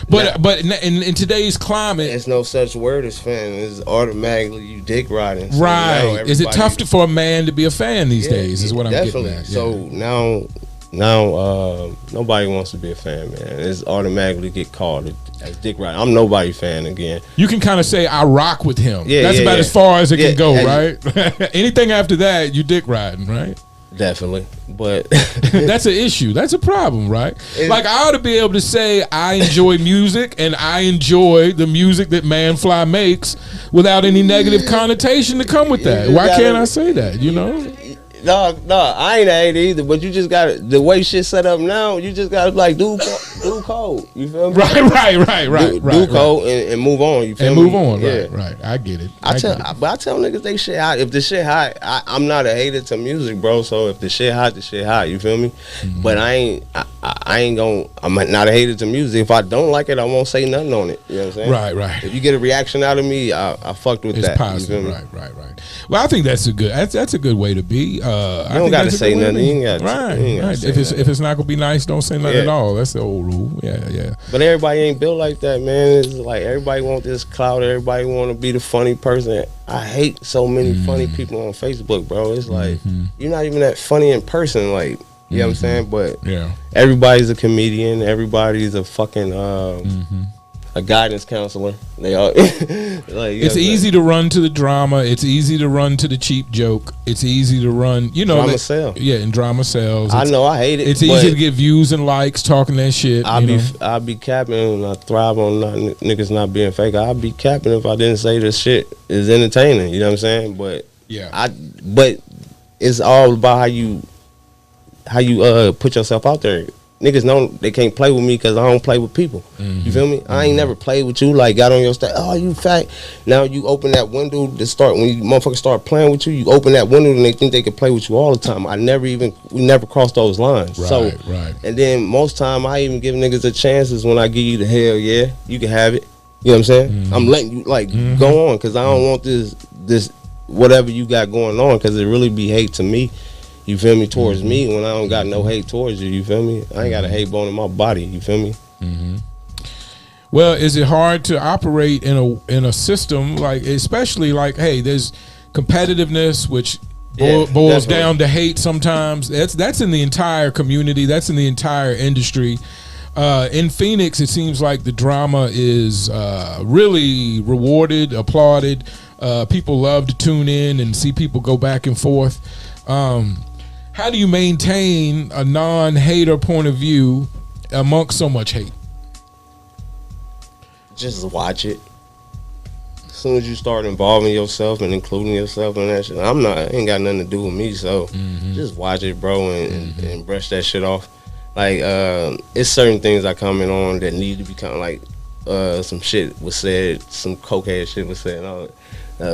But in today's climate, there's no such word as fan. It's automatically you dick riding. So right? Is it tough for a man to be a fan these days? Is what I'm getting at. So now nobody wants to be a fan, man. It's automatically get called as dick riding. I'm nobody fan again. You can kind of say I rock with him. That's about as far as it can go, right? Anything after that, you dick riding, right? Definitely, but that's an issue. That's a problem, right? Like I ought to be able to say I enjoy music and I enjoy the music that ManFLYY makes without any negative connotation to come with that. Why can't I say that? No, I ain't at it either. But you just got the way shit set up now. You just got to like do cold. You feel me? Right. Do cold and move on. You feel me? And move on. Right. I get it. I tell niggas they shit hot. If the shit hot, I'm not a hater to music, bro. So if the shit hot, the shit hot. You feel me? But I'm not a hater to music. If I don't like it, I won't say nothing on it. You know what I'm saying? Right. If you get a reaction out of me, I fucked with that. It's positive. Right. Well, I think that's a good way to be. You don't got to say nothing. You ain't got right. If it's not gonna be nice, don't say nothing at all. That's the old rule. Yeah. But everybody ain't built like that, man. It's like everybody want this clout. Everybody want to be the funny person. I hate so many funny people on Facebook, bro. It's like you're not even that funny in person. Like you know what I'm saying? But everybody's a comedian. Everybody's a fucking a guidance counselor. They all it's easy to run to the drama. It's easy to run to the cheap joke. It's easy to run, drama sells. Yeah, and drama sells. I know, I hate it. It's easy to get views and likes talking that shit. I'll be capping and I thrive on niggas not being fake. I'd be capping if I didn't say this shit is entertaining. You know what I'm saying? But but it's all about how you put yourself out there. Niggas know they can't play with me because I don't play with people. You feel me? I ain't never played with you. Like got on your stage. Oh, you fat. Now you open that window to start when you motherfuckers start playing with you. You open that window and they think they can play with you all the time. we never crossed those lines. Right. And then most time I even give niggas a chances when I give you the hell yeah, you can have it. You know what I'm saying? I'm letting you go on because I don't want this whatever you got going on because it really be hate to me. You feel me? Towards me when I don't got no hate towards you. You feel me? I ain't got a hate bone in my body. You feel me? Well, is it hard to operate in a system like, especially like, hey, there's competitiveness, which boils down to hate sometimes. That's in the entire community. That's in the entire industry. In Phoenix, it seems like the drama is really rewarded, applauded. People love to tune in and see people go back and forth. How do you maintain a non-hater point of view amongst so much hate? Just watch it. As soon as you start involving yourself and including yourself in that shit, it ain't got nothing to do with me, so just watch it, bro, and brush that shit off. Like, it's certain things I comment on that need to be kind of like, some shit was said, some cokehead shit was said,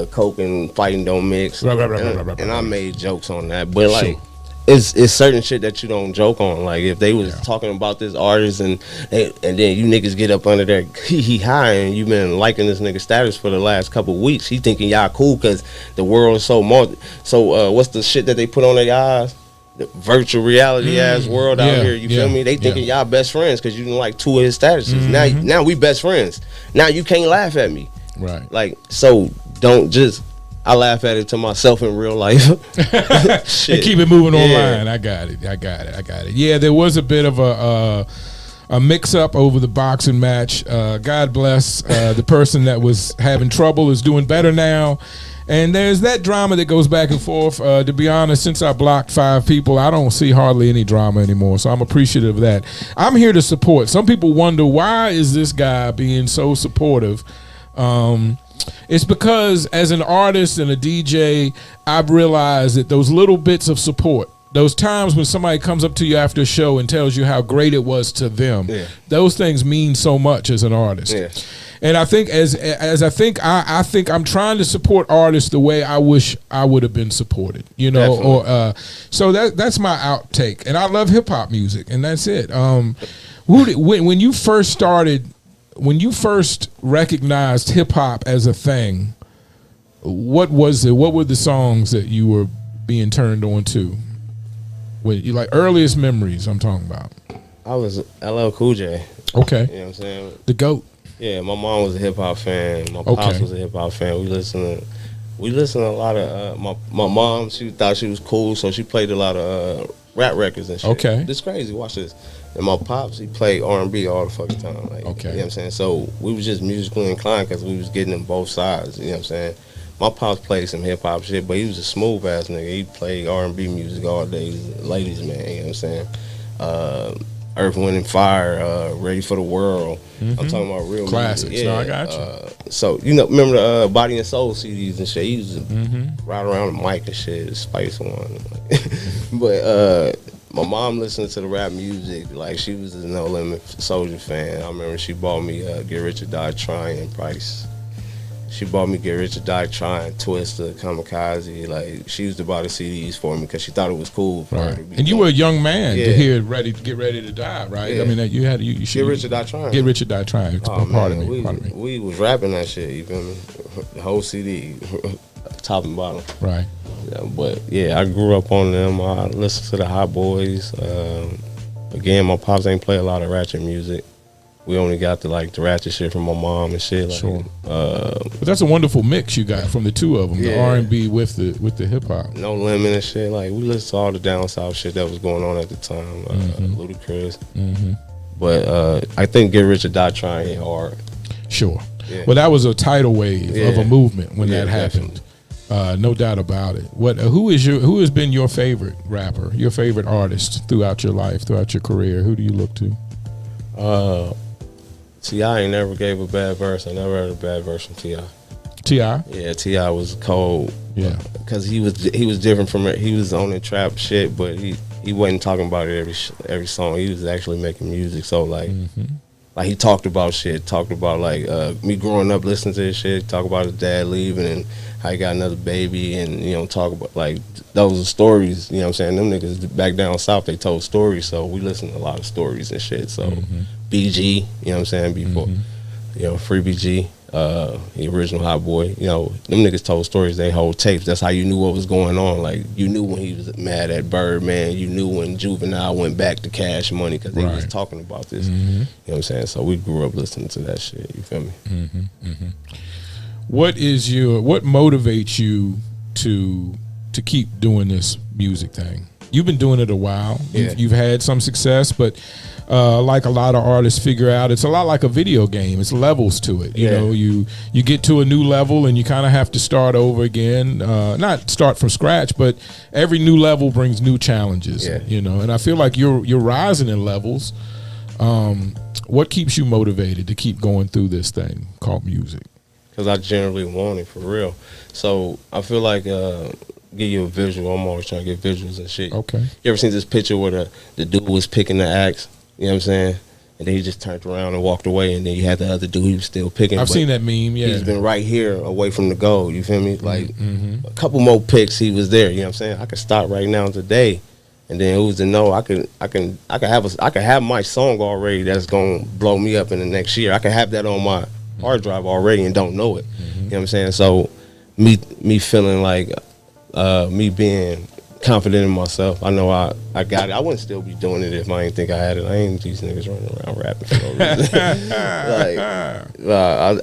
coke and fighting don't mix, and I made jokes on that, but like, sure. It's certain shit that you don't joke on. Like, if they was talking about this artist and then you niggas get up under there he high and you been liking this nigga status for the last couple weeks, he thinking y'all cool because the world is so what's the shit that they put on their eyes? The virtual reality ass world out here, you feel me? They thinking y'all best friends because you didn't like 2 of his statuses. Now we best friends. Now you can't laugh at me. Right. Like, so don't just, I laugh at it to myself in real life. And keep it moving online. I got it. Yeah, there was a bit of a mix-up over the boxing match. God bless the person that was having trouble is doing better now. And there's that drama that goes back and forth. To be honest, since I blocked 5 people, I don't see hardly any drama anymore. So I'm appreciative of that. I'm here to support. Some people wonder, why is this guy being so supportive? It's because as an artist and a DJ, I've realized that those little bits of support, those times when somebody comes up to you after a show and tells you how great it was to them, those things mean so much as an artist. And I think I think I'm trying to support artists the way I wish I would have been supported, you know. Or so that's my outtake. And I love hip hop music, and that's it. When you first started, when you first recognized hip hop as a thing, what was it? What were the songs that you were being turned on to? When you like earliest memories, I'm talking about. I was LL Cool J. Okay. You know what I'm saying? The GOAT. Yeah, my mom was a hip hop fan. My pops was a hip hop fan. We listened to a lot of my mom. She thought she was cool, so she played a lot of rap records and shit. Okay, this crazy. Watch this. And my pops, he played R&B all the fucking time. Like, you know what I'm saying? So we was just musically inclined because we was getting them both sides. You know what I'm saying? My pops played some hip hop shit, but he was a smooth ass nigga. He played R&B music all day. Ladies man, you know what I'm saying? Earth, Wind and Fire, Ready for the World. I'm talking about real classics. Music. Yeah, no, I got you. So, you know, remember the Body and Soul CDs and shit? He used to ride around the mic and shit, the Spice one. But my mom listened to the rap music. Like, she was a No Limit Soldier fan. I remember she bought me Get Rich or Die Trying Price. She bought me Get Rich or Die Trying, Twister, Kamikaze. Like, she used to buy the CDs for me because she thought it was cool for her to be. And you were a young man to hear Get Ready to Die, right? I mean, you should Get Rich or Die Trying. Get Rich or Die Trying. Pardon me. We was rapping that shit, you feel me? The whole CD, top and bottom. Right. Yeah, but yeah, I grew up on them. I listened to the Hot Boys. Again, my pops ain't play a lot of ratchet music. We only got the ratchet shit from my mom and shit. Like, sure. But that's a wonderful mix you got from the two of them, the R&B with the hip hop. No Limit and shit. Like, we listened to all the down south shit that was going on at the time. Ludacris. But I think Get Rich or Die Trying hit hard. Sure. Yeah. Well, that was a tidal wave of a movement when that happened. No doubt about it. Who has been your favorite rapper, your favorite artist throughout your life, throughout your career? Who do you look to? T.I. ain't never gave a bad verse. I never heard a bad verse from T.I. T.I.? Yeah, T.I. was cold. Yeah. Because he was different from it. He was on the trap shit, but he wasn't talking about it every song. He was actually making music. So, like, like he talked about shit. Talked about, like, me growing up listening to this shit. Talk about his dad leaving and how he got another baby. And, you know, talk about, like, those are stories. You know what I'm saying? Them niggas back down south, they told stories. So we listened to a lot of stories and shit. So BG, you know what I'm saying? Before, you know, Free BG, the original Hot Boy. You know, them niggas told stories, they whole tapes. That's how you knew what was going on. Like, you knew when he was mad at Birdman. You knew when Juvenile went back to Cash Money because he was talking about this. You know what I'm saying? So we grew up listening to that shit. You feel me? What motivates you to keep doing this music thing? you've been doing it a while. Yeah. You've had some success, but like a lot of artists figure out, it's a lot like a video game. It's levels to it. You know, you get to a new level and you kind of have to start over again. Not start from scratch, but every new level brings new challenges. Yeah. You know, and I feel like you're rising in levels. What keeps you motivated to keep going through this thing called music? Because I generally want it for real. So I feel like give you a visual. I'm always trying to get visuals and shit. Okay. You ever seen this picture where the dude was picking the axe? You know what I'm saying? And then he just turned around and walked away, and then you had the other dude, he was still picking. I've seen that meme, yeah. He's been right here away from the goal, you feel me? Like, a couple more picks, he was there, you know what I'm saying? I could stop right now today, and then who's to know, I can have my song already that's gonna blow me up in the next year. I can have that on my hard drive already and don't know it. You know what I'm saying? So me feeling like me being confident in myself. I know I got it. I wouldn't still be doing it if I didn't think I had it. I ain't these niggas running around rapping for no reason.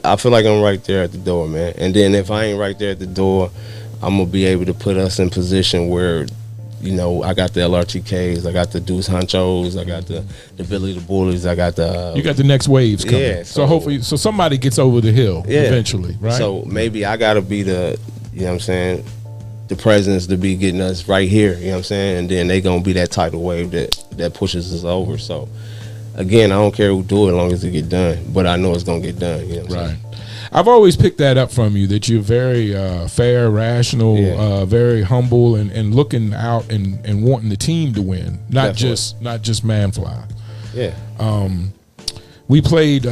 I feel like I'm right there at the door, man. And then if I ain't right there at the door, I'm gonna be able to put us in position where, you know, I got the LRTKs, I got the Deuce Honchos, I got the Billy the Bullies, I got the you got the next waves coming. Yeah, so hopefully, so somebody gets over the hill eventually, right? So maybe I gotta be the, you know what I'm saying, the presence to be getting us right here, you know what I'm saying? And then they gonna be that tidal wave that pushes us over. So again, I don't care who do it as long as it get done, but I know it's gonna get done, you know what I'm saying? I've always picked that up from you, that you're very fair, rational, very humble, and looking out and wanting the team to win, not just ManFLYY. Yeah. We played.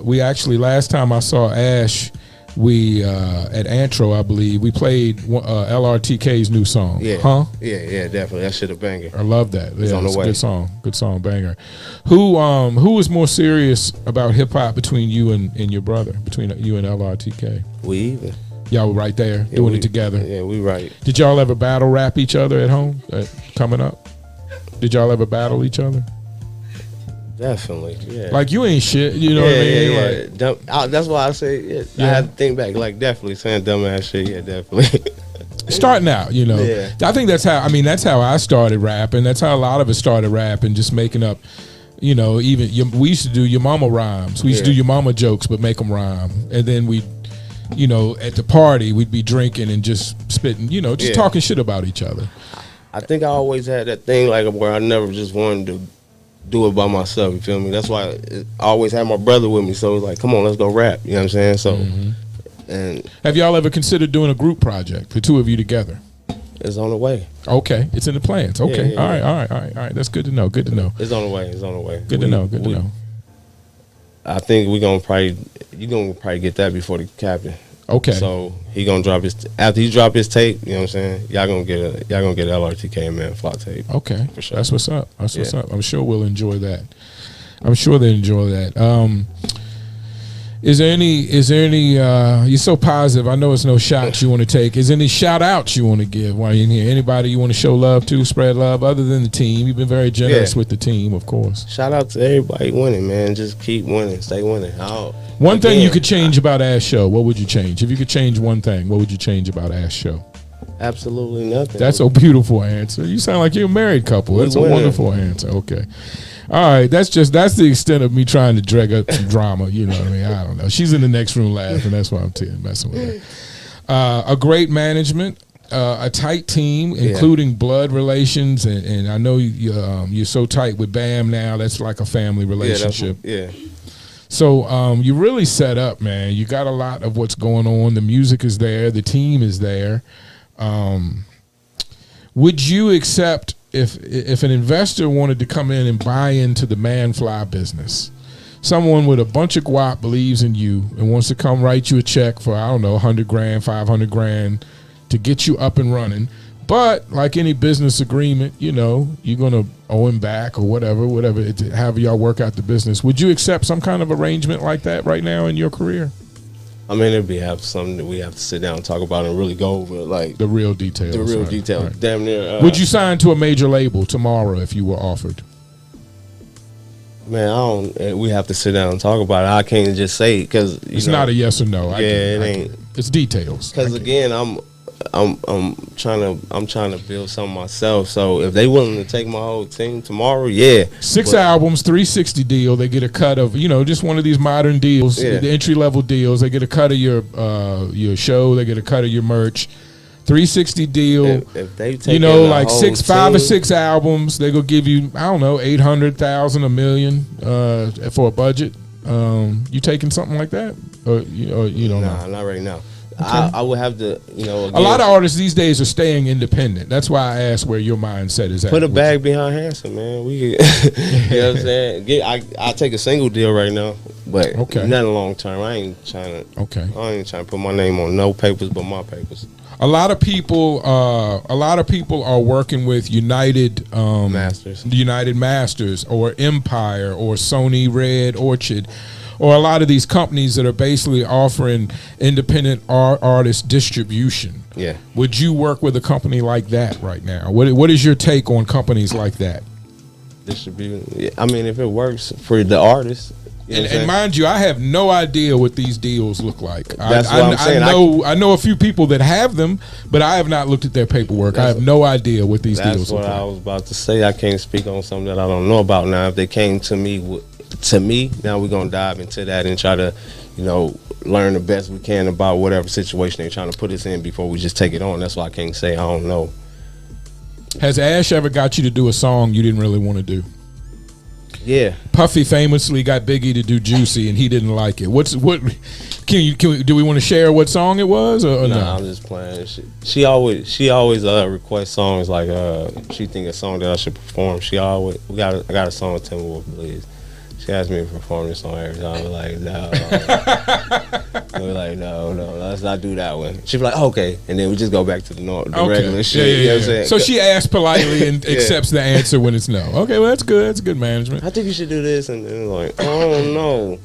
We actually, last time I saw Ash, we at Antro, I believe, we played LRTK's new song. Yeah. Huh? Yeah, definitely. That shit a banger. I love that. It's on the way. Good song, banger. Who is more serious about hip hop between you and your brother, between you and LRTK? We even. Y'all were right there doing it together. Yeah, we right. Did y'all ever battle rap each other at home coming up? Did y'all ever battle each other? Definitely, yeah. Like, you ain't shit, you know what I mean? Yeah. Like, that's why I say I had to think back. Like, definitely saying dumbass shit. Yeah, definitely. Starting out, you know. Yeah. I think that's how I started rapping. That's how a lot of us started rapping, just making up, you know, we used to do your mama rhymes. We used to do your mama jokes, but make them rhyme. And then we, you know, at the party, we'd be drinking and just spitting, you know, just talking shit about each other. I think I always had that thing, like, where I never just wanted to do it by myself, you feel me? That's why I always had my brother with me, so it was like, come on, let's go rap, you know what I'm saying? So, and have y'all ever considered doing a group project, the two of you together? It's on the way. Okay, it's in the plans. Okay, Yeah. All right. That's good to know. Good to know. It's on the way. It's on the way. Good to know. I think you gonna probably get that before the captain. Okay. So he gonna drop after he drop his tape. You know what I'm saying? Y'all gonna get LRTK and ManFLYY tape. Okay, for sure. That's what's up. What's up. I'm sure we'll enjoy that. I'm sure they enjoy that. Is there any? You're so positive. I know it's no shots you want to take. Is there any shout outs you want to give while you're in here? Anybody you want to show love to, spread love, other than the team? You've been very generous with the team, of course. Shout out to everybody winning, man. Just keep winning, stay winning. One thing you could change about Ash Show, what would you change? If you could change one thing, what would you change about Ash Show? Absolutely nothing. That's a beautiful answer. You sound like you're a married couple. That's a wonderful answer. Okay. All right, that's the extent of me trying to drag up some drama. You know what I mean? I don't know. She's in the next room laughing. That's why I'm messing with her. A great management, a tight team, including blood relations, and I know you're so tight with Bam now. That's like a family relationship. So you're really set up, man. You got a lot of what's going on. The music is there. The team is there. Would you accept if an investor wanted to come in and buy into the ManFLYY business? Someone with a bunch of guap believes in you and wants to come write you a check for, I don't know, 100 grand, 500 grand to get you up and running. But like any business agreement, you know, you're going to owe him back or whatever, however y'all work out the business. Would you accept some kind of arrangement like that right now in your career? I mean, it'd be something that we have to sit down and talk about and really go over, like the real details. The real details. Right. Damn near. Would you sign to a major label tomorrow if you were offered? Man, we have to sit down and talk about it. I can't just say it because it's not a yes or no. It ain't. It's details. Because again, I'm trying to build something myself. So if they willing to take my whole team tomorrow, yeah. 6 albums, 360 deal. They get a cut of, you know, just one of these modern deals, the entry level deals. They get a cut of your show. They get a cut of your merch. 360 deal. If they take, you know, like 5 or 6 albums, they go give you, I don't know, 800,000, $1 million for a budget. You taking something like that, or you don't know? Nah, not right now. Okay. I would have to, you know. Again, a lot of artists these days are staying independent. That's why I asked where your mindset is at. Put a bag behind Hanson, man. We, you know what I'm saying? I take a single deal right now, but nothing long term. I ain't trying to put my name on no papers but my papers. A lot of people are working with United Masters, or Empire, or Sony Red Orchard, or a lot of these companies that are basically offering independent artist distribution. Yeah. Would you work with a company like that right now? What is your take on companies like that? Distribution. Yeah, I mean, if it works for the artist. And mind you, I have no idea what these deals look like. That's what I'm saying. I know a few people that have them, but I have not looked at their paperwork. I have no idea what these deals look like. That's what I was about to say. I can't speak on something that I don't know about now. If they came to me, now we're going to dive into that and try to, you know, learn the best we can about whatever situation they're trying to put us in before we just take it on. That's why I can't say I don't know. Has Ash ever got you to do a song you didn't really want to do? Yeah. Puffy famously got Biggie to do Juicy and he didn't like it. Do we want to share what song it was or no? I'm just playing. She always requests songs like she think a song that I should perform. I got a song with Timberwolf Blaze. She asked me to perform this song every time. I'm like, no. We're like, no, let's not do that one. She'd be like, okay, and then we just go back to the regular shit. You know what I'm saying? So she asks politely and accepts the answer when it's no. Okay, well that's good. That's good management. I think you should do this, and then like, oh no,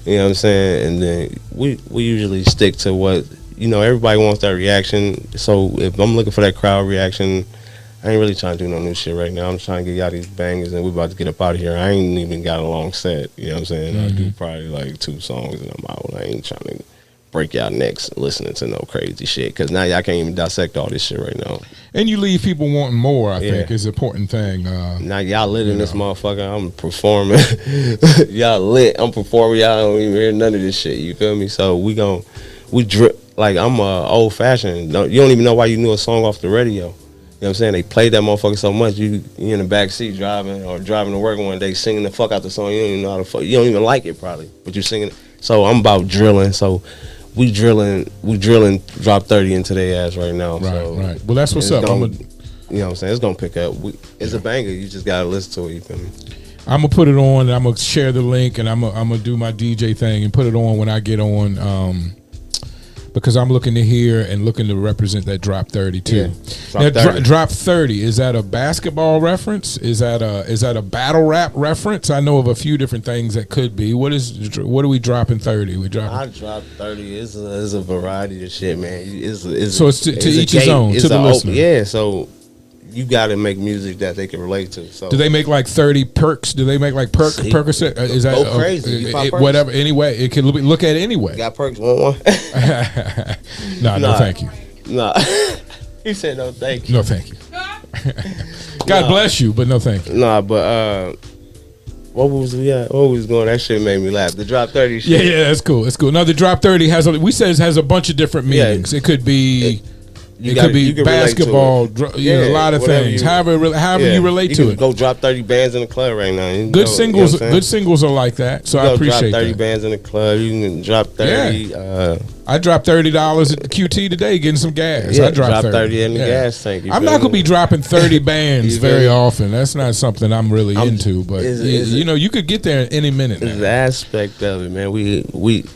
you know what I'm saying? And then we usually stick to what, you know. Everybody wants that reaction. So if I'm looking for that crowd reaction, I ain't really trying to do no new shit right now. I'm trying to get y'all these bangers, and we about to get up out of here. I ain't even got a long set. You know what I'm saying? I do probably like 2 songs, and I'm out. I ain't trying to break y'all necks listening to no crazy shit, because now y'all can't even dissect all this shit right now. And you leave people wanting more, I think, is an important thing. Now y'all lit in this motherfucker. I'm performing. Y'all lit. I'm performing. Y'all don't even hear none of this shit. You feel me? So we drip. Like, I'm old fashioned. You don't even know why you knew a song off the radio. You know what I'm saying? They played that motherfucker so much, you in the back seat driving to work one day, singing the fuck out the song. You don't even know how to fuck. You don't even like it probably, but you're singing it. So I'm about drilling. So we drilling drop 30 into their ass right now. Right. Well, that's what's up. You know what I'm saying? It's gonna pick up. It's a banger. You just gotta listen to it. You feel me? I'm gonna put it on, and I'm gonna share the link, and I'm gonna do my DJ thing and put it on when I get on. Because I'm looking to hear and looking to represent that Drop 30 too. Yeah, Drop 30, is that a basketball reference? Is that a battle rap reference? I know of a few different things that could be. What are we dropping 30? I drop 30 is a variety of shit, man. So it's to each his own, to the listener. Yeah, so you got to make music that they can relate to. So do they make like 30 perks? Do they make like Percocet? Is that go crazy? Whatever. Anyway, it can look at it anyway. Got perks? Want one? No, thank you. Nah. He said no, thank you. No, thank you. God bless you, but no, thank you. Nah, but what was we at? What was going? That shit made me laugh. The Drop 30 shit. Yeah, that's cool. It's cool. Now the Drop 30 has a bunch of different meanings. It could be. It could be basketball, a lot of things. However you relate to it. Go drop 30 bands in the club right now. Good singles are like that. So I appreciate that. Drop 30 bands in the club. You can drop 30. Yeah. I dropped $30 at the QT today getting some gas. Yeah, I dropped 30 in the gas tank. I'm not gonna be dropping 30 bands very often. That's not something I'm really into. But you could get there any minute. It's the aspect of it, man.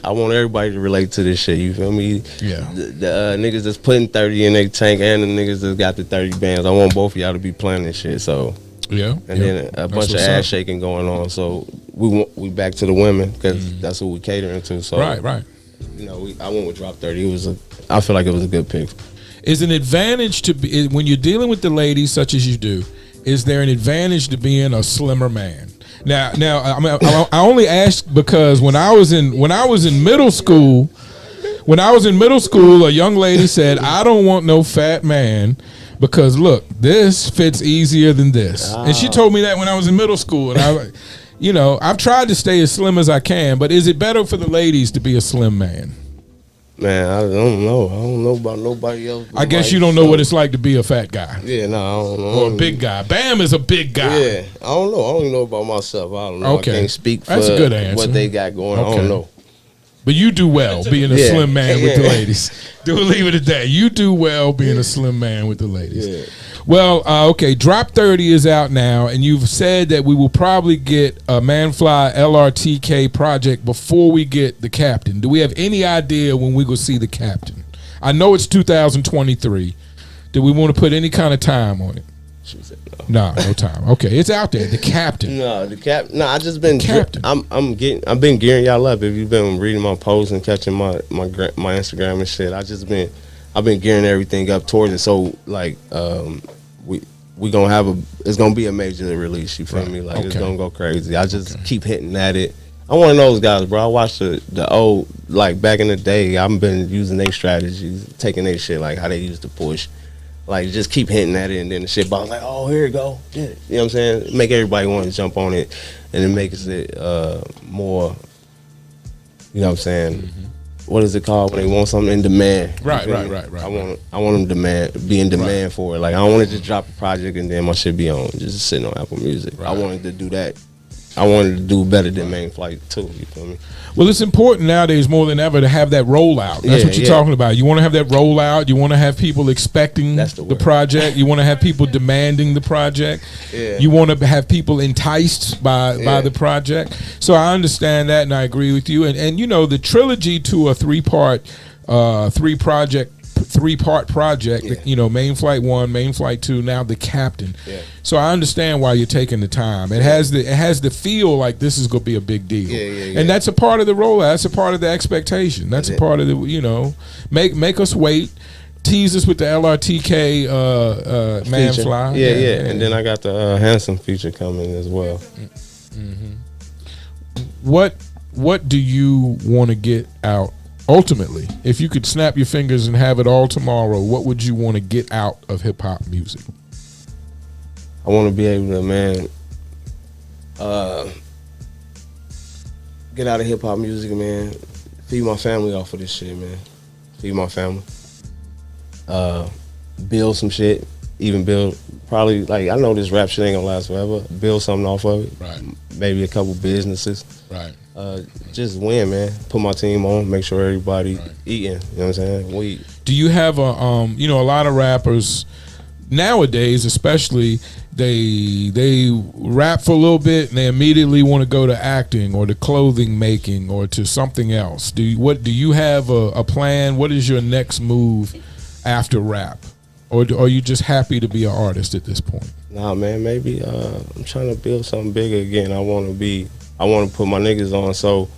I want everybody to relate to this shit. You feel me? Yeah. The niggas that's putting 30 in their tank and the niggas that's got the 30 bands. I want both of y'all to be playing this shit. So then a bunch of ass shaking going on. So we back to the women because that's what we catering to. So right. You know, I went with Drop 30. I feel like it was a good pick. Is an advantage to be when you're dealing with the ladies such as you do? Is there an advantage to being a slimmer man? Now, I only ask because when I was in middle school, When I was in middle school, a young lady said, "I don't want no fat man because look, this fits easier than this." And she told me that when I was in middle school, and I, you know, I've tried to stay as slim as I can, but is it better for the ladies to be a slim man? Man, I don't know. I don't know about nobody else. I guess you don't know what it's like to be a fat guy. Yeah, no, I don't know. Or a big guy. Bam is a big guy. Yeah, I don't know. I don't even know about myself. I don't know. Okay. I can't speak for That's a good answer. what they got going. Okay. I don't know. But you do well being a slim man with the ladies. Leave it at that. You do well being a slim man with the ladies. Yeah. Well, okay, Drop 30 is out now, and you've said that we will probably get a ManFLYY LRTK project before we get the Captain. Do we have any idea when we will see the Captain? I know it's 2023. Do we want to put any kind of time on it? She said no. No time. Okay, it's out there. The Captain. No, the cap. No, I just been. Captain. I've been gearing y'all up. If you've been reading my posts and catching my Instagram and shit, I've been gearing everything up towards it. So like, we gonna have it's gonna be a major release. You feel me? Like it's gonna go crazy. I just keep hitting at it. I'm one of those guys, bro. I watched the old, like back in the day. I've been using their strategies, taking their shit, like how they used to push. Like, just keep hitting at it, and then the shit bounce like, oh, here it go. Yeah. You know what I'm saying? Make everybody want to jump on it, and it makes it more, you know what I'm saying? What is it called when they want something in demand? Right. I want them be in demand for it. Like, I don't want to just drop a project and then my shit be on, just sitting on Apple Music. I wanted to do that. I wanted to do better than MAINFLIGHT too. You feel me? Well, it's important nowadays more than ever to have that rollout. That's what you're talking about. You want to have that rollout. You want to have people expecting the project. You want to have people demanding the project. You want to have people enticed by the project. So I understand that, and I agree with you. And you know, the trilogy to a three-part project, you know, MAINFLIGHT 1, MAINFLIGHT 2, now the Captain. So I understand why you're taking the time. It has the feel like this is going to be a big deal. And that's a part of the rollout. That's a part of the expectation. That's a part of the, you know, make us wait. Tease us with the LRTK ManFLYY. And then I got the Handsome feature coming as well. What do you want to get out? Ultimately, if you could snap your fingers and have it all tomorrow, what would you want to get out of hip hop music? I want to be able to, man, get out of hip hop music, man. Feed my family off of this shit, man. Feed my family. Build some shit. Even build, probably, like, I know this rap shit ain't gonna last forever. Build something off of it. Right. Maybe a couple businesses. Right. Just win, man. Put my team on. Make sure everybody eating. You know what I'm saying? Do you have a you know, a lot of rappers nowadays, especially, they rap for a little bit and they immediately want to go to acting or to clothing making or to something else. Do you have a plan? What is your next move after rap? Or are you just happy to be an artist at this point? Nah, man. Maybe I'm trying to build something bigger again. I want to put my niggas on, so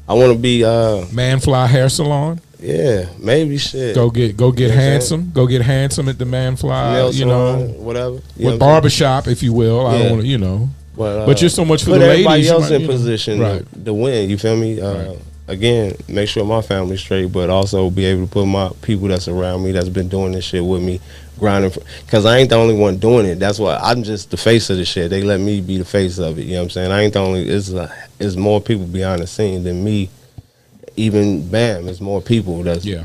I want to be ManFLYY Hair Salon. Yeah, maybe shit. Go get handsome. Go get handsome at the ManFLYY. Nail you know, salon, whatever. With barbershop, if you will. I don't want to, you know. But you're so much for the ladies. Put everybody else in position to win. You feel me? Again, make sure my family's straight, but also be able to put my people that's around me that's been doing this shit with me, grinding. Because I ain't the only one doing it. That's why I'm just the face of the shit. They let me be the face of it. You know what I'm saying? I ain't the only. It's more people behind the scene than me. Even Bam, it's more people that's you know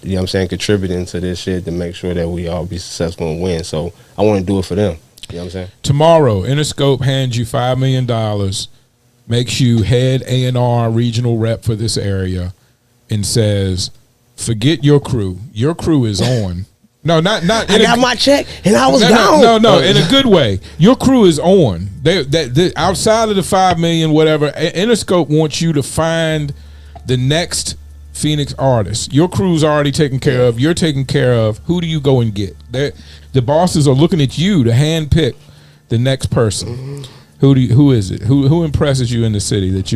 what I'm saying, contributing to this shit to make sure that we all be successful and win. So I want to do it for them. You know what I'm saying? Tomorrow, Interscope hands you $5 million, makes you head A&R regional rep for this area, and says, forget your crew. Your crew is on. No, not. I got my check and I was gone. No, in a good way. Your crew is on. They outside of the $5 million, whatever. Interscope wants you to find the next Phoenix artist. Your crew's already taken care of. You're taken care of. Who do you go and get? The bosses are looking at you to handpick the next person. Who is it? Who impresses you in the city that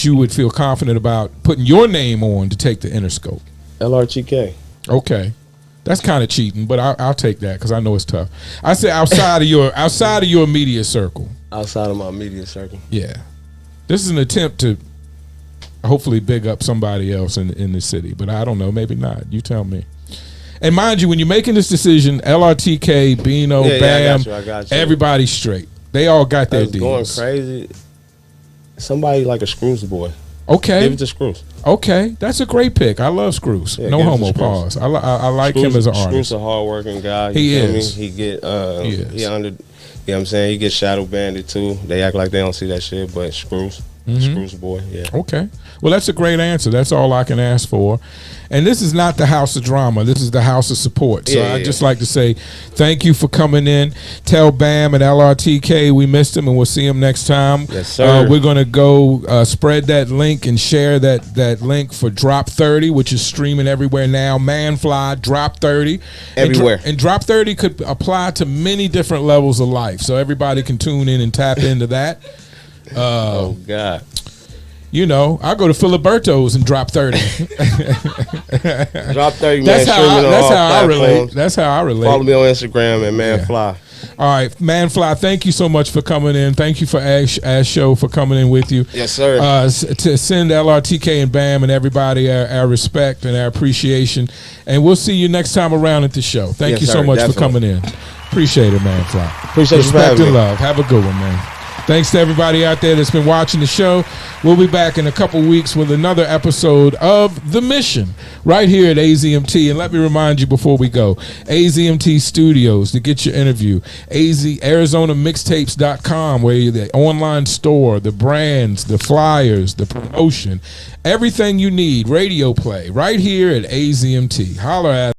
you would feel confident about putting your name on to take the Interscope? LRTK. Okay. That's kind of cheating, but I'll take that because I know it's tough. I say outside of your media circle. Outside of my media circle. Yeah, this is an attempt to hopefully big up somebody else in the city. But I don't know, maybe not. You tell me. And mind you, when you're making this decision, LRTK, Bino, Bam, I got you. everybody's straight. They all got their Going deals. crazy. Somebody like a Screws boy. Okay. Give it to Screws. Okay, that's a great pick. I love Screws. Yeah, No give it to homo. Screws. Pause. I like Screws, him as an Screws artist. a hardworking guy. He You feel is. me? He get He is. he under. You know what I'm saying? He gets shadow banded too. They act like they don't see that shit, but Screws. Screws boy. Yeah. Okay. Well, that's a great answer. That's all I can ask for. And this is not the house of drama. This is the house of support. So I'd just like to say thank you for coming in. Tell Bam and LRTK we missed him, and we'll see him next time. Yes, sir. We're going to go spread that link and share that link for Drop 30, which is streaming everywhere now. ManFLYY, Drop 30. Everywhere. And Drop 30 could apply to many different levels of life. So everybody can tune in and tap into that. Oh God. You know, I go to Filiberto's and drop 30. Drop 30, man. That's how I relate. platforms. That's how I relate. Follow me on Instagram at ManFLYY. All right, ManFLYY, thank you so much for coming in. Thank you for Ash Show for coming in with you. Yes, sir. To send LRTK and Bam and everybody our respect and our appreciation. And we'll see you next time around at the show. Thank Yes, you so sir, much for definitely. coming in. Appreciate it, ManFLYY. Appreciate you for Respect having and me. love. Have a good one, man. Thanks to everybody out there that's been watching the show. We'll be back in a couple weeks with another episode of The Mission right here at AZMT. And let me remind you before we go, AZMT Studios to get your interview, ArizonaMixtapes.com, where you're the online store, the brands, the flyers, the promotion, everything you need, radio play right here at AZMT. Holler at